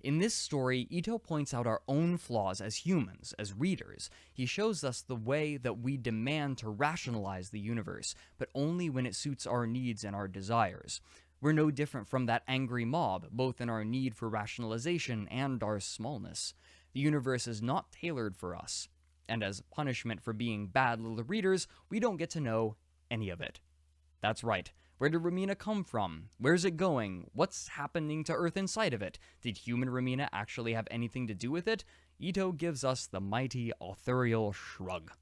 In this story, Ito points out our own flaws as humans, as readers. He shows us the way that we demand to rationalize the universe, but only when it suits our needs and our desires. We're no different from that angry mob, both in our need for rationalization and our smallness. The universe is not tailored for us, and as punishment for being bad little readers, we don't get to know any of it. That's right. Where did Ramina come from? Where's it going? What's happening to Earth inside of it? Did human Ramina actually have anything to do with it? Ito gives us the mighty authorial shrug.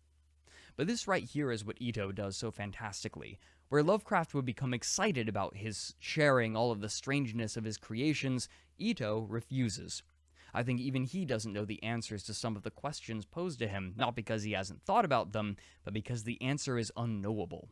But this right here is what Ito does so fantastically. Where Lovecraft would become excited about his sharing all of the strangeness of his creations, Ito refuses. I think even he doesn't know the answers to some of the questions posed to him, not because he hasn't thought about them, but because the answer is unknowable.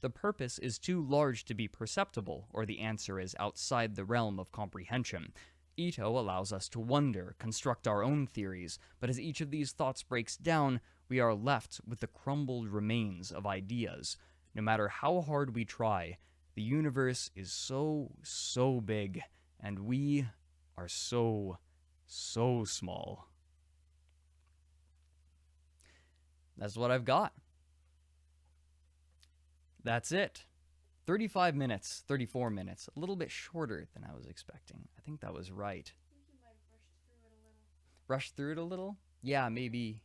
The purpose is too large to be perceptible, or the answer is outside the realm of comprehension. Ito allows us to wonder, construct our own theories, but as each of these thoughts breaks down, we are left with the crumbled remains of ideas. No matter how hard we try, the universe is so big, and we are so small. That's what I've got. That's it. 35 minutes, 34 minutes. A little bit shorter than I was expecting. I think that was right. I think you might have rushed through it a little. Rushed through it a little? Yeah, maybe.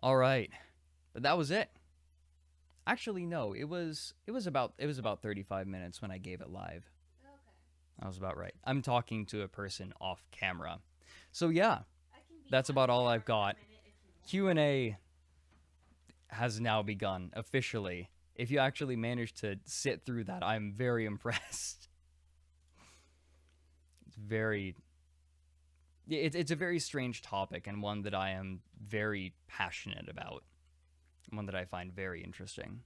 All right. But that was it. Actually, no. It was about 35 minutes when I gave it live. Okay. That was about right. I'm talking to a person off camera. So yeah, I can be that's on about all camera I've for a got. minute if you want. Q&A has now begun officially. If you actually managed to sit through that, I'm very impressed. It's a very strange topic, and one that I am very passionate about. One that I find very interesting.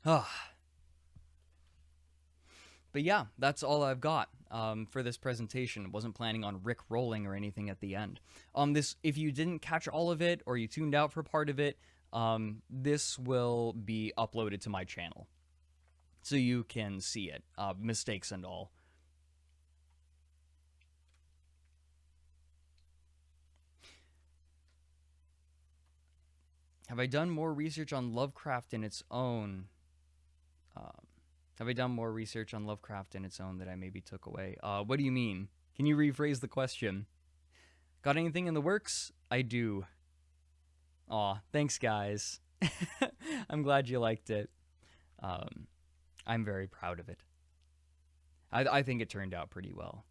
But yeah, that's all I've got. for this presentation. Wasn't planning on Rick rolling or anything at the end. If you didn't catch all of it or you tuned out for part of it, this will be uploaded to my channel, so you can see it, mistakes and all. Have I done more research on Lovecraft in its own? Have I done more research on Lovecraft in its own that I maybe took away? What do you mean? Can you rephrase the question? Got anything in the works? I do. Aw, thanks guys. I'm glad you liked it. I'm very proud of it. I think it turned out pretty well.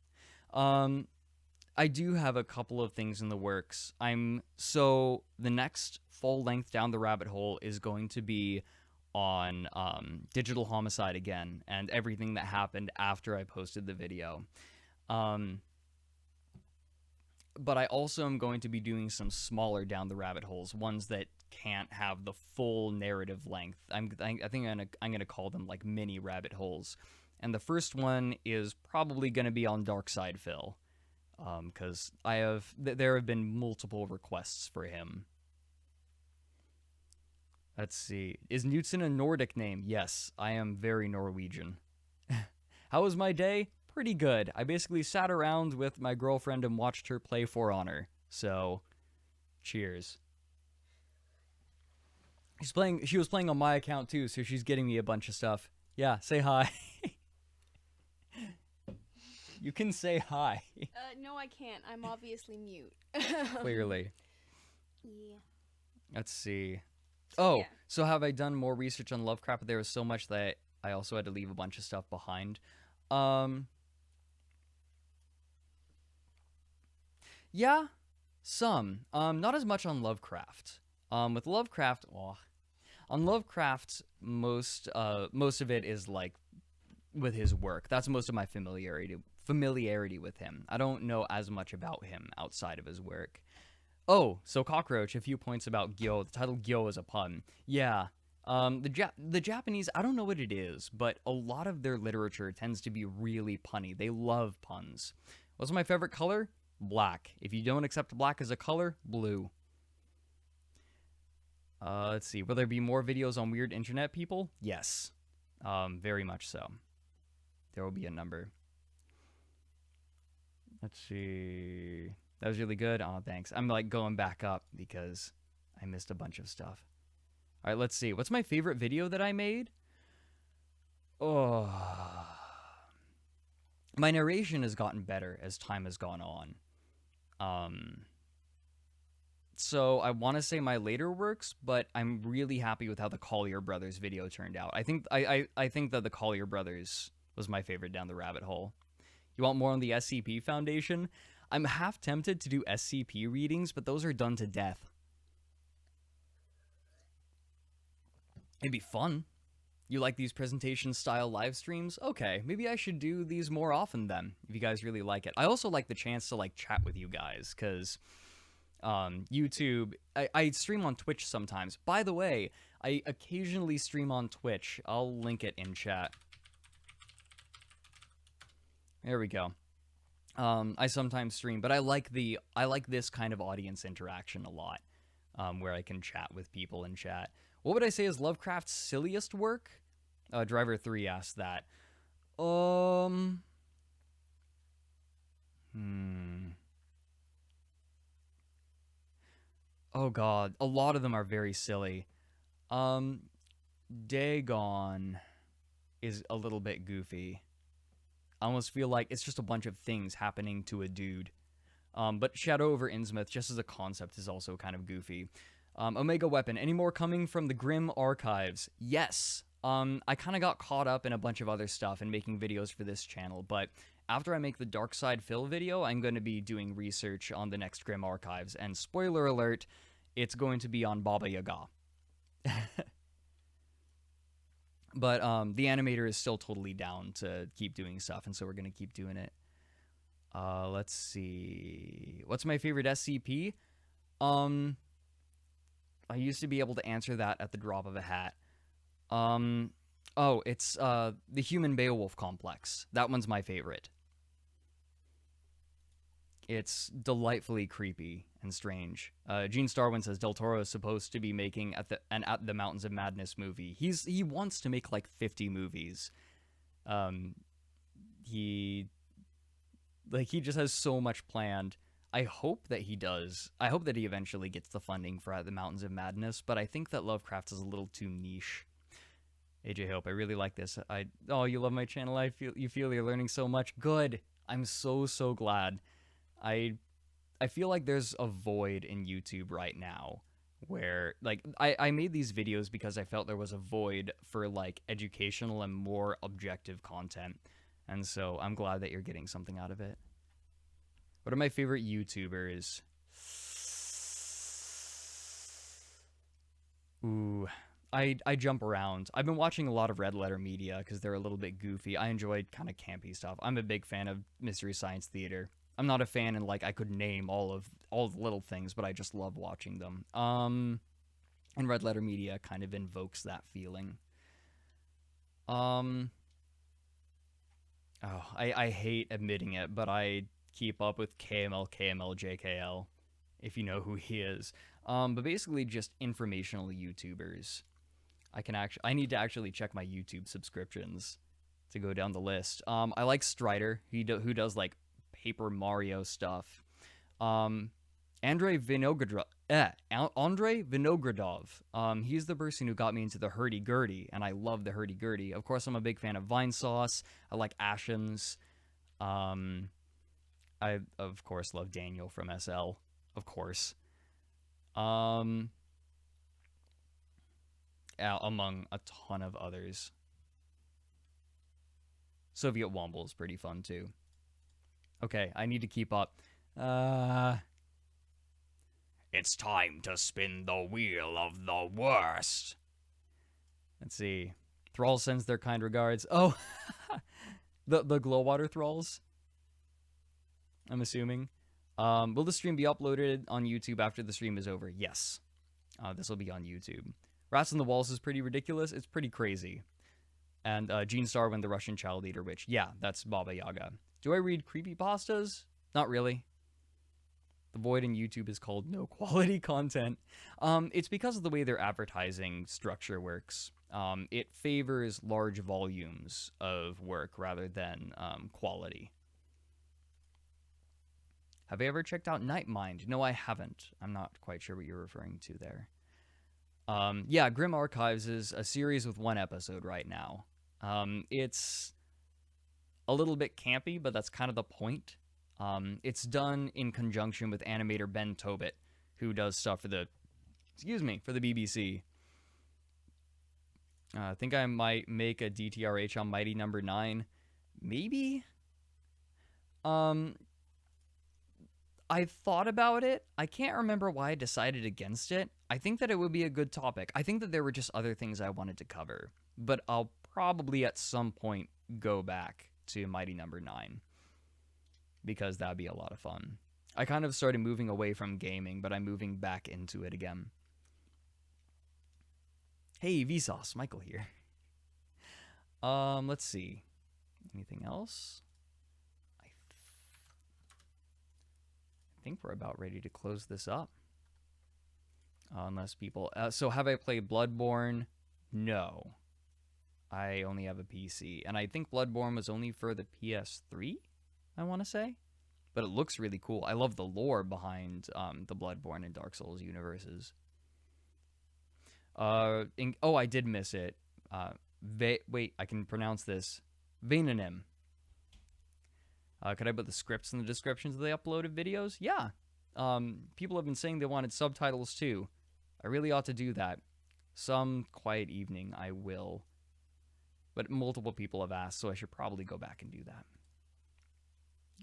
I do have a couple of things in the works. So the next full length Down the Rabbit Hole is going to be on digital homicide again and everything that happened after I posted the video. But I also am going to be doing some smaller Down the Rabbit Holes, ones that can't have the full narrative length. I think I'm gonna call them like mini rabbit holes. And the first one is probably gonna be on Darkside Phil, because there have been multiple requests for him. Let's see. Is Knutson a Nordic name? Yes, I am very Norwegian. How was my day? Pretty good. I basically sat around with my girlfriend and watched her play For Honor. So, cheers. She was playing on my account too, so she's getting me a bunch of stuff. Yeah, say hi. You can say hi. No, I can't. I'm obviously mute. Clearly. Yeah. Let's see. Oh, Yeah. so have I done more research on Lovecraft? There was so much that I also had to leave a bunch of stuff behind. Yeah, some. Not as much on Lovecraft. With Lovecraft, on Lovecraft, most of it is like with his work. That's most of my familiarity with him. I don't know as much about him outside of his work. Oh, so Cockroach, a few points about Gyo. The title Gyo is a pun. Yeah. The Japanese, I don't know what it is, but a lot of their literature tends to be really punny. They love puns. What's my favorite color? Black. If you don't accept black as a color, blue. Let's see. Will there be more videos on weird internet people? Yes. Very much so. There will be a number. Let's see. That was really good. Oh, thanks. I'm like going back up because I missed a bunch of stuff. All right, let's see. What's my favorite video that I made? Oh. My narration has gotten better as time has gone on. So I want to say my later works, but I'm really happy with how the Collier Brothers video turned out. I think that the Collier Brothers was my favorite Down the Rabbit Hole. You want more on the SCP Foundation? I'm half tempted to do SCP readings, but those are done to death. It'd be fun. You like these presentation style live streams? Okay, maybe I should do these more often then, if you guys really like it. I also like the chance to like chat with you guys, because YouTube, I stream on Twitch sometimes. By the way, I occasionally stream on Twitch. I'll link it in chat. There we go. I sometimes stream, but I like this kind of audience interaction a lot, where I can chat with people in chat. What would I say is Lovecraft's silliest work? Driver3 asked that. Oh god, a lot of them are very silly. Dagon is a little bit goofy. I almost feel like it's just a bunch of things happening to a dude. But Shadow over Innsmouth, just as a concept, is also kind of goofy. Omega Weapon, any more coming from the Grim Archives? Yes. I kind of got caught up in a bunch of other stuff and making videos for this channel, but after I make the Darkside Phil video, I'm going to be doing research on the next Grim Archives, and spoiler alert, it's going to be on Baba Yaga. But the animator is still totally down to keep doing stuff, and so we're going to keep doing it. Let's see. What's my favorite SCP? I used to be able to answer that at the drop of a hat. Oh, it's the Human Beowulf Complex. That one's my favorite. It's delightfully creepy and strange. Gene Starwin says Del Toro is supposed to be making at the Mountains of Madness movie. He wants to make like 50 movies. He just has so much planned. I hope that he does. I hope that he eventually gets the funding for At the Mountains of Madness, but I think that Lovecraft is a little too niche. AJ Hope, I really like this. Oh, you love my channel. You feel you're learning so much. Good. I'm so glad. I feel like there's a void in YouTube right now where like I made these videos because I felt there was a void for like educational and more objective content. And so I'm glad that you're getting something out of it. What are my favorite YouTubers? Ooh, I jump around. I've been watching a lot of Red Letter Media because they're a little bit goofy. I enjoy kind of campy stuff. I'm a big fan of Mystery Science Theater. I'm not a fan and like I could name all the little things, but I just love watching them. And Red Letter Media kind of invokes that feeling. Oh, I hate admitting it, but I keep up with KML JKL, if you know who he is. But basically just informational YouTubers. I need to actually check my YouTube subscriptions to go down the list. I like Strider, who does like Paper Mario stuff. Andrei Vinogradov. He's the person who got me into the hurdy-gurdy, and I love the hurdy-gurdy. Of course, I'm a big fan of Vine Sauce. I like Ashens. I, of course, love Daniel from SL. Of course. Among a ton of others. Soviet Womble is pretty fun, too. Okay, I need to keep up. It's time to spin the wheel of the worst. Let's see. Thrall sends their kind regards. Oh, the Glowwater Thralls, I'm assuming. Will the stream be uploaded on YouTube after the stream is over? Yes. This will be on YouTube. Rats on the Walls is pretty ridiculous. It's pretty crazy. And Gene Starwin, the Russian Child Eater Witch. Yeah, that's Baba Yaga. Do I read creepypastas? Not really. The void in YouTube is called no quality content. It's because of the way their advertising structure works. It favors large volumes of work rather than quality. Have I ever checked out Nightmind? No, I haven't. I'm not quite sure what you're referring to there. Yeah, Grim Archives is a series with one episode right now. It's a little bit campy, but that's kind of the point. It's done in conjunction with animator Ben Tobit, who does stuff for the BBC. I think I might make a DTRH on Mighty Number 9. Maybe? I thought about it. I can't remember why I decided against it. I think that it would be a good topic. I think that there were just other things I wanted to cover. But I'll probably at some point go back to Mighty Number 9. Because that'd be a lot of fun. I kind of started moving away from gaming, but I'm moving back into it again. Hey, Vsauce, Michael here. Let's see. Anything else? I think we're about ready to close this up. Unless people... so have I played Bloodborne? No. I only have a PC. And I think Bloodborne was only for the PS3, I want to say. But it looks really cool. I love the lore behind the Bloodborne and Dark Souls universes. I did miss it. Wait, I can pronounce this. Vainanim. Could I put the scripts in the descriptions of the uploaded videos? Yeah. People have been saying they wanted subtitles too. I really ought to do that. Some quiet evening I will. But multiple people have asked, so I should probably go back and do that.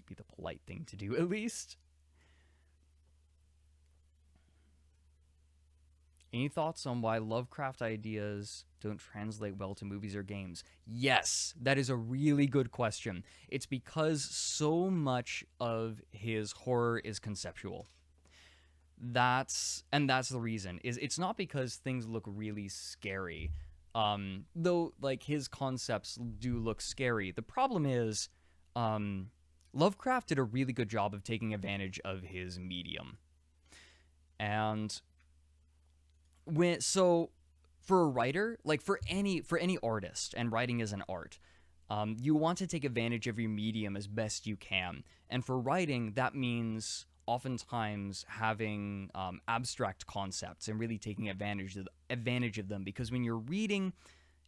Be the polite thing to do, at least. Any thoughts on why Lovecraft ideas don't translate well to movies or games? Yes, that is a really good question. It's because so much of his horror is conceptual. That's the reason. It's not because things look really scary. Though like his concepts do look scary. The problem is Lovecraft did a really good job of taking advantage of his medium. And for a writer, like for any artist, and writing is an art, you want to take advantage of your medium as best you can. And for writing, that means oftentimes having abstract concepts and really taking advantage of them, because when you're reading,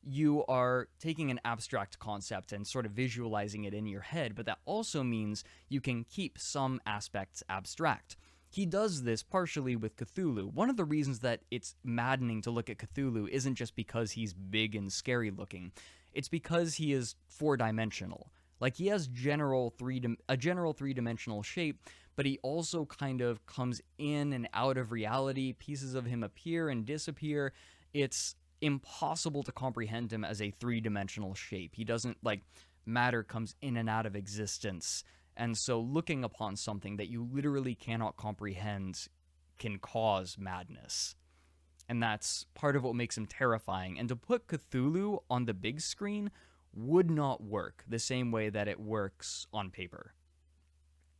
you are taking an abstract concept and sort of visualizing it in your head, but that also means you can keep some aspects abstract. He does this partially with Cthulhu. One of the reasons that it's maddening to look at Cthulhu isn't just because he's big and scary looking. It's because he is four-dimensional. Like, he has a general three-dimensional shape, but he also kind of comes in and out of reality. Pieces of him appear and disappear. It's impossible to comprehend him as a three-dimensional shape. He doesn't, like, matter comes in and out of existence. And so looking upon something that you literally cannot comprehend can cause madness. And that's part of what makes him terrifying. And to put Cthulhu on the big screen would not work the same way that it works on paper.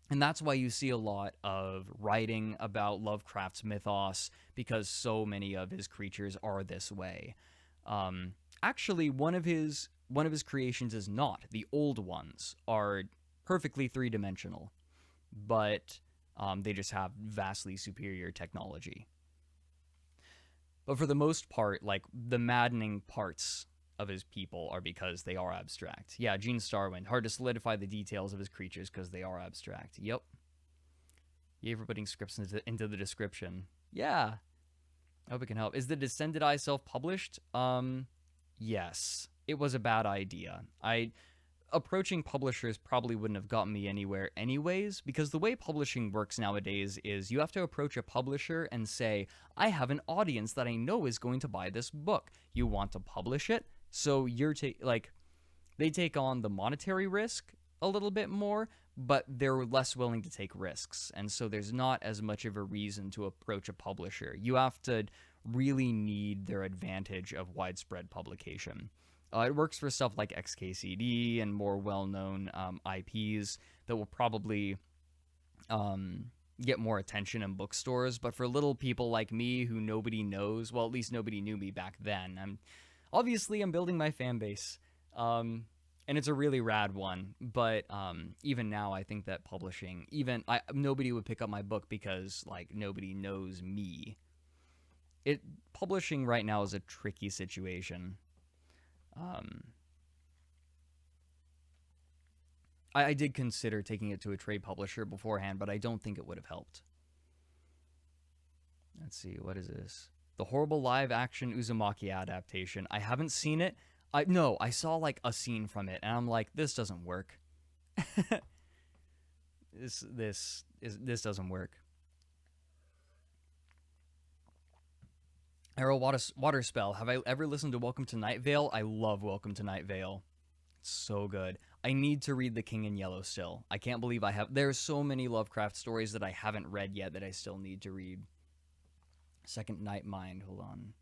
And that's why you see a lot of writing about Lovecraft's mythos, because so many of his creatures are this way. Actually, one of his creations is not. The old ones are perfectly three-dimensional, but they just have vastly superior technology. But for the most part, like, the maddening parts of his people are because they are abstract. Yeah, Gene Starwind. Hard to solidify the details of his creatures because they are abstract. Yep. Yay for putting scripts into the description. Yeah. I hope it can help. Is the Descended Eye self-published? Yes. It was a bad idea. Approaching publishers probably wouldn't have gotten me anywhere anyways, because the way publishing works nowadays is you have to approach a publisher and say, I have an audience that I know is going to buy this book. You want to publish it? So they take on the monetary risk a little bit more, but they're less willing to take risks. And so there's not as much of a reason to approach a publisher. You have to really need their advantage of widespread publication. It works for stuff like XKCD and more well-known IPs that will probably get more attention in bookstores. But for little people like me who nobody knows, well, at least nobody knew me back then, I'm building my fan base. And it's a really rad one. But even now, I think that publishing, nobody would pick up my book because, like, nobody knows me. Publishing right now is a tricky situation. I did consider taking it to a trade publisher beforehand, but I don't think it would have helped. Let's see, what is this? The horrible live-action Uzumaki adaptation. I haven't seen it. I saw, like, a scene from it, and I'm like, this doesn't work. This doesn't work. Arrow Water Spell. Have I ever listened to Welcome to Night Vale? I love Welcome to Night Vale. It's so good. I need to read The King in Yellow still. I can't believe I have. There's so many Lovecraft stories that I haven't read yet that I still need to read. Second Night Mind. Hold on.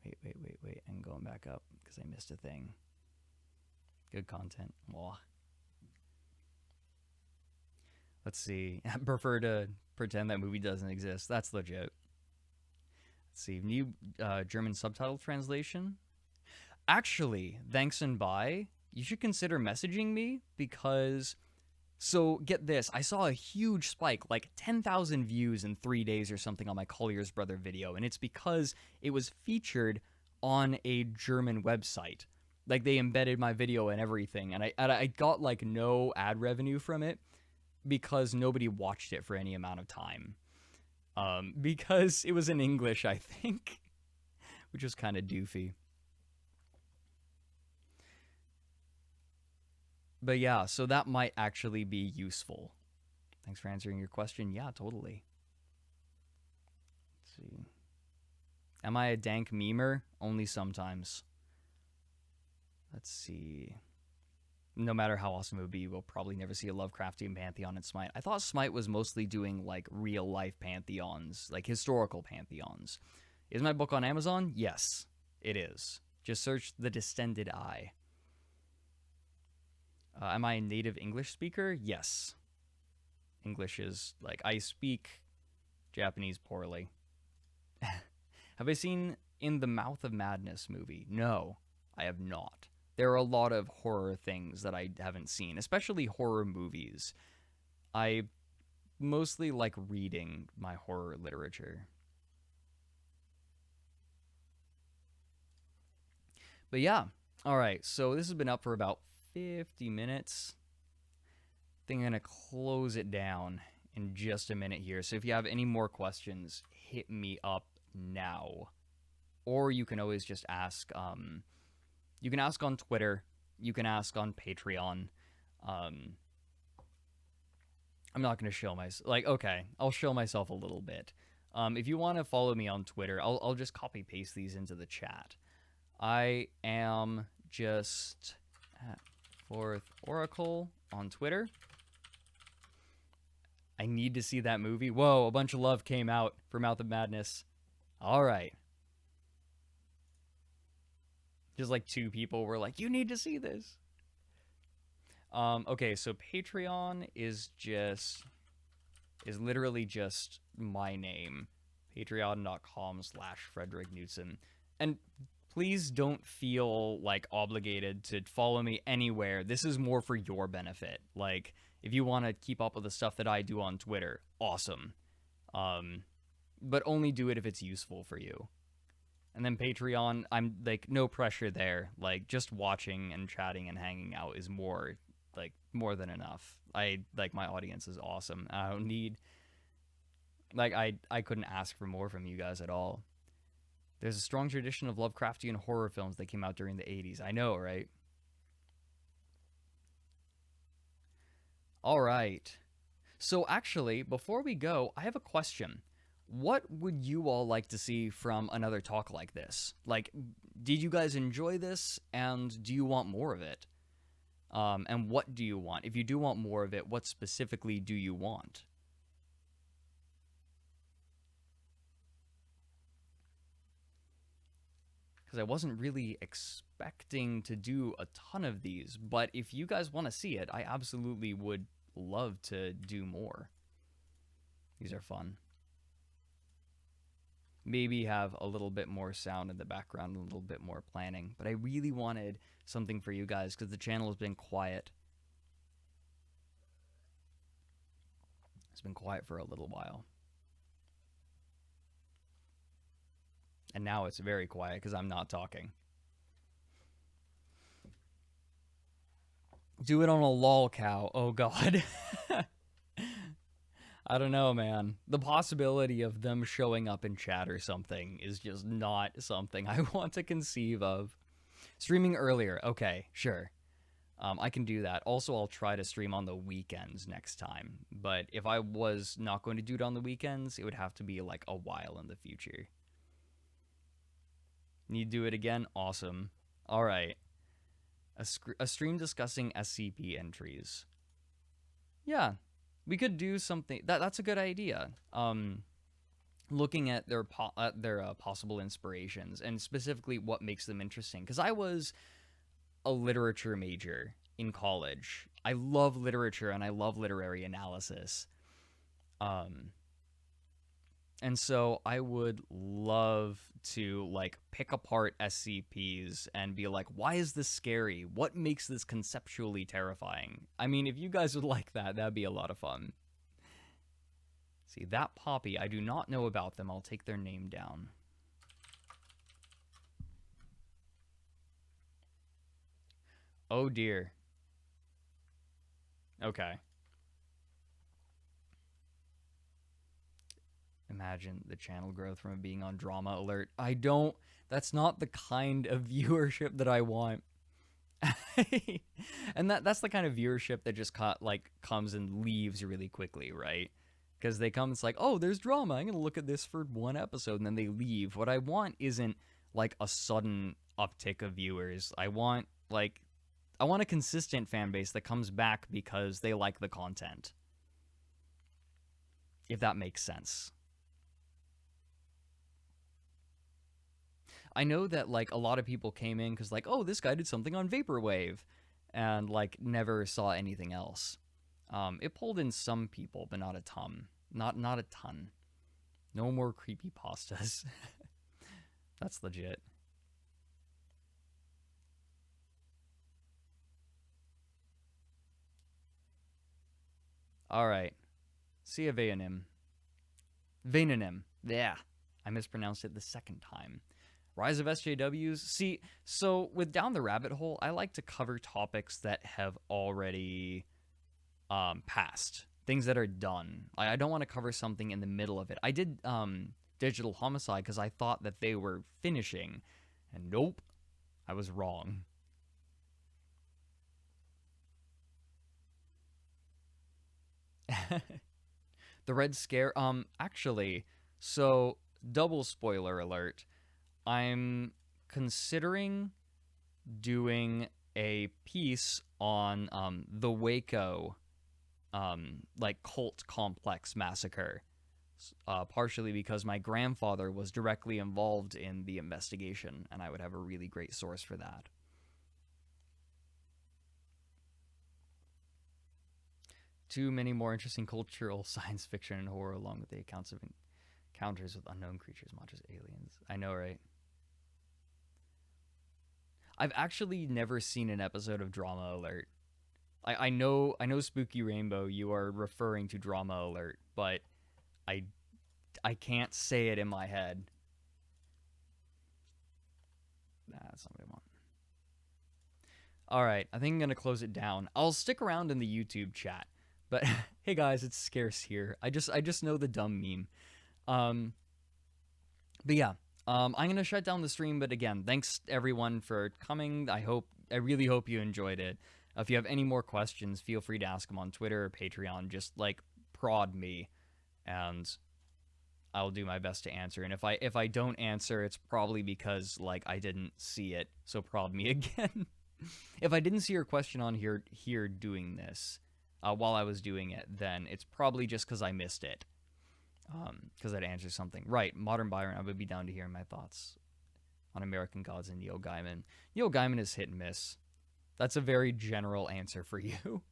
Wait. I'm going back up because I missed a thing. Good content. Mwah. Let's see. I prefer to pretend that movie doesn't exist. That's legit. Let's see, new German subtitle translation. Actually, thanks and bye. You should consider messaging me because, so get this, I saw a huge spike, like 10,000 views in 3 days or something on my Collier's Brother video, and it's because it was featured on a German website. Like, they embedded my video and everything, and I got, like, no ad revenue from it because nobody watched it for any amount of time. Because it was in English, I think, which was kind of doofy. But yeah, so that might actually be useful. Thanks for answering your question. Yeah, totally. Let's see. Am I a dank memer? Only sometimes. Let's see. No matter how awesome it would be, we'll probably never see a Lovecraftian pantheon in Smite. I thought Smite was mostly doing, like, real-life pantheons, like historical pantheons. Is my book on Amazon? Yes, it is. Just search The Distended Eye. Am I a native English speaker? Yes. English is, like, I speak Japanese poorly. Have I seen In the Mouth of Madness movie? No, I have not. There are a lot of horror things that I haven't seen, especially horror movies. I mostly like reading my horror literature. But yeah, alright, so this has been up for about 50 minutes. I think I'm going to close it down in just a minute here. So if you have any more questions, hit me up now. Or you can always just ask, you can ask on Twitter, you can ask on Patreon. I'm not going to show myself, like, okay, I'll show myself a little bit. If you want to follow me on Twitter, I'll just copy paste these into the chat. I am just at Fourth Oracle on Twitter. I need to see that movie. Whoa, a bunch of love came out for Mouth of Madness. All right. Just like 2 people were like, you need to see this. Okay, so Patreon is literally just my name. Patreon.com/Frederick Knudsen. And please don't feel like obligated to follow me anywhere. This is more for your benefit. Like, if you want to keep up with the stuff that I do on Twitter, awesome. But only do it if it's useful for you. And then Patreon, I'm like, no pressure there. Like, just watching and chatting and hanging out is more than enough. Like, my audience is awesome. I don't need, like, I couldn't ask for more from you guys at all. There's a strong tradition of Lovecraftian horror films that came out during the 80s. I know, right? All right. So actually, before we go, I have a question. What would you all like to see from another talk like this? Like, did you guys enjoy this, and do you want more of it? And what do you want? If you do want more of it, what specifically do you want? Because I wasn't really expecting to do a ton of these, but if you guys want to see it, I absolutely would love to do more. These are fun. Maybe have a little bit more sound in the background, a little bit more planning, but I really wanted something for you guys because the channel has been quiet. It's been quiet for a little while. And now it's very quiet because I'm not talking. Do it on a lol cow. Oh, God. I don't know, man. The possibility of them showing up in chat or something is just not something I want to conceive of. Streaming earlier. Okay, sure. I can do that. Also, I'll try to stream on the weekends next time. But if I was not going to do it on the weekends, it would have to be like a while in the future. Need to do it again? Awesome. All right. A stream discussing SCP entries. Yeah, we could do something. That's a good idea. Looking at their possible inspirations and specifically what makes them interesting. Because I was a literature major in college. I love literature and I love literary analysis. And so I would love to like pick apart SCPs and be like, why is this scary? What makes this conceptually terrifying? I mean, if you guys would like that, that'd be a lot of fun. See, that Poppy, I do not know about them. I'll take their name down. Oh dear. Okay. Imagine the channel growth from it being on drama alert. That's not the kind of viewership that I want. And that's the kind of viewership that just comes and leaves really quickly, right? Because they come, it's like, oh, there's drama. I'm going to look at this for one episode, and then they leave. What I want isn't like a sudden uptick of viewers. I want a consistent fan base that comes back because they like the content. If that makes sense. I know that like a lot of people came in because like, oh, this guy did something on Vaporwave. and like never saw anything else. It pulled in some people, but not a ton. Not a ton. No more creepypastas. That's legit. All right. See ya, Vayanim. Vainanim. Yeah. I mispronounced it the second time. Rise of SJWs. See, so with Down the Rabbit Hole, I like to cover topics that have already passed. Things that are done. I don't want to cover something in the middle of it. I did Digital Homicide because I thought that they were finishing. And nope. I was wrong. The Red Scare. Actually, so double spoiler alert. I'm considering doing a piece on the Waco like cult complex massacre, partially because my grandfather was directly involved in the investigation, and I would have a really great source for that. Too many more interesting cultural science fiction and horror, along with the accounts of encounters with unknown creatures, not just aliens. I know, right? I've actually never seen an episode of Drama Alert. I know Spooky Rainbow, you are referring to Drama Alert, but I can't say it in my head. Nah, that's not what I want. All right, I think I'm gonna close it down. I'll stick around in the YouTube chat, but hey guys, it's Scarce here. I just know the dumb meme. But yeah, I'm gonna shut down the stream. But again, thanks everyone for coming. I really hope you enjoyed it. If you have any more questions, feel free to ask them on Twitter or Patreon. Just like prod me, and I'll do my best to answer. And if I don't answer, it's probably because like I didn't see it. So prod me again. If I didn't see your question on here doing this while I was doing it, then it's probably just because I missed it. Because I'd answer something. Right, Modern Byron, I would be down to hear my thoughts on American Gods and Neil Gaiman. Neil Gaiman is hit and miss. That's a very general answer for you.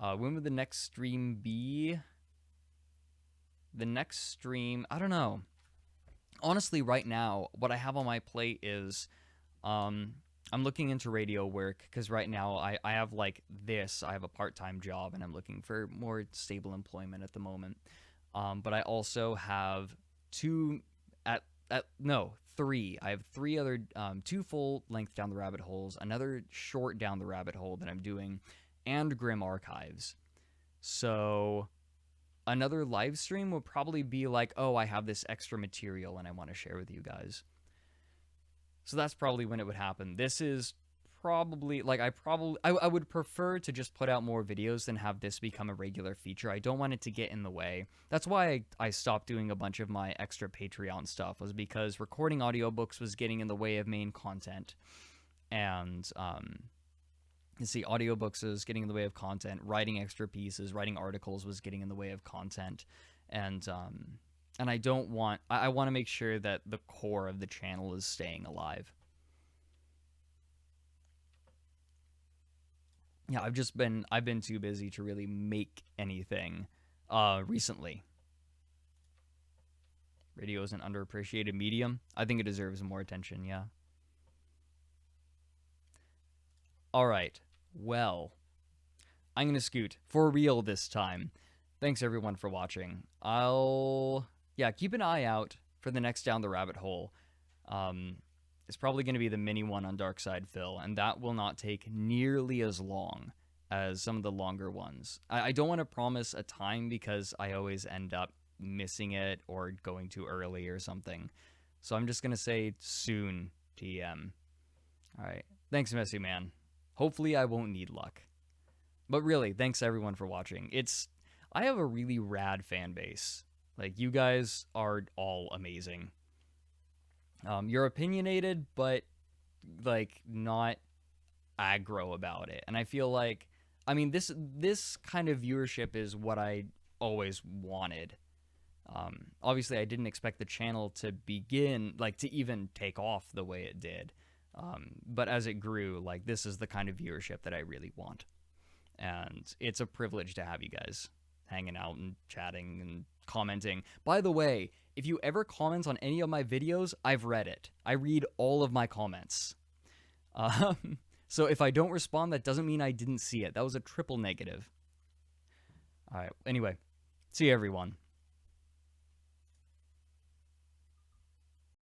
When would the next stream be? The next stream, I don't know. Honestly, right now, what I have on my plate is I'm looking into radio work, because right now I have like this. I have a part-time job, and I'm looking for more stable employment at the moment. But I also have three. I have three other, two full-length Down the Rabbit Holes, another short Down the Rabbit Hole that I'm doing, and Grim Archives. So another live stream would probably be like, oh, I have this extra material and I want to share with you guys. So that's probably when it would happen. This is probably, like, I would prefer to just put out more videos than have this become a regular feature. I don't want it to get in the way. That's why I stopped doing a bunch of my extra Patreon stuff, was because recording audiobooks was getting in the way of main content. And, you see, audiobooks was getting in the way of content. Writing extra pieces, writing articles was getting in the way of content. And I don't want, I want to make sure that the core of the channel is staying alive. Yeah, I've been too busy to really make anything recently. Radio is an underappreciated medium. I think it deserves more attention, yeah. All right, well, I'm going to scoot for real this time. Thanks everyone for watching. Yeah, keep an eye out for the next Down the Rabbit Hole. It's probably going to be the mini one on Darkside Phil, and that will not take nearly as long as some of the longer ones. I don't want to promise a time because I always end up missing it or going too early or something. So I'm just going to say soon, TM. All right. Thanks, Messy Man. Hopefully I won't need luck. But really, thanks everyone for watching. I have a really rad fan base. Like, you guys are all amazing. You're opinionated, but, like, not aggro about it. And I feel like, I mean, this kind of viewership is what I always wanted. Obviously, I didn't expect the channel to begin, like, to even take off the way it did. But as it grew, like, this is the kind of viewership that I really want. And it's a privilege to have you guys hanging out and chatting and commenting. By the way, if you ever comment on any of my videos, I've read it. I read all of my comments. So if I don't respond, that doesn't mean I didn't see it. That was a triple negative. All right. Anyway, see you, everyone.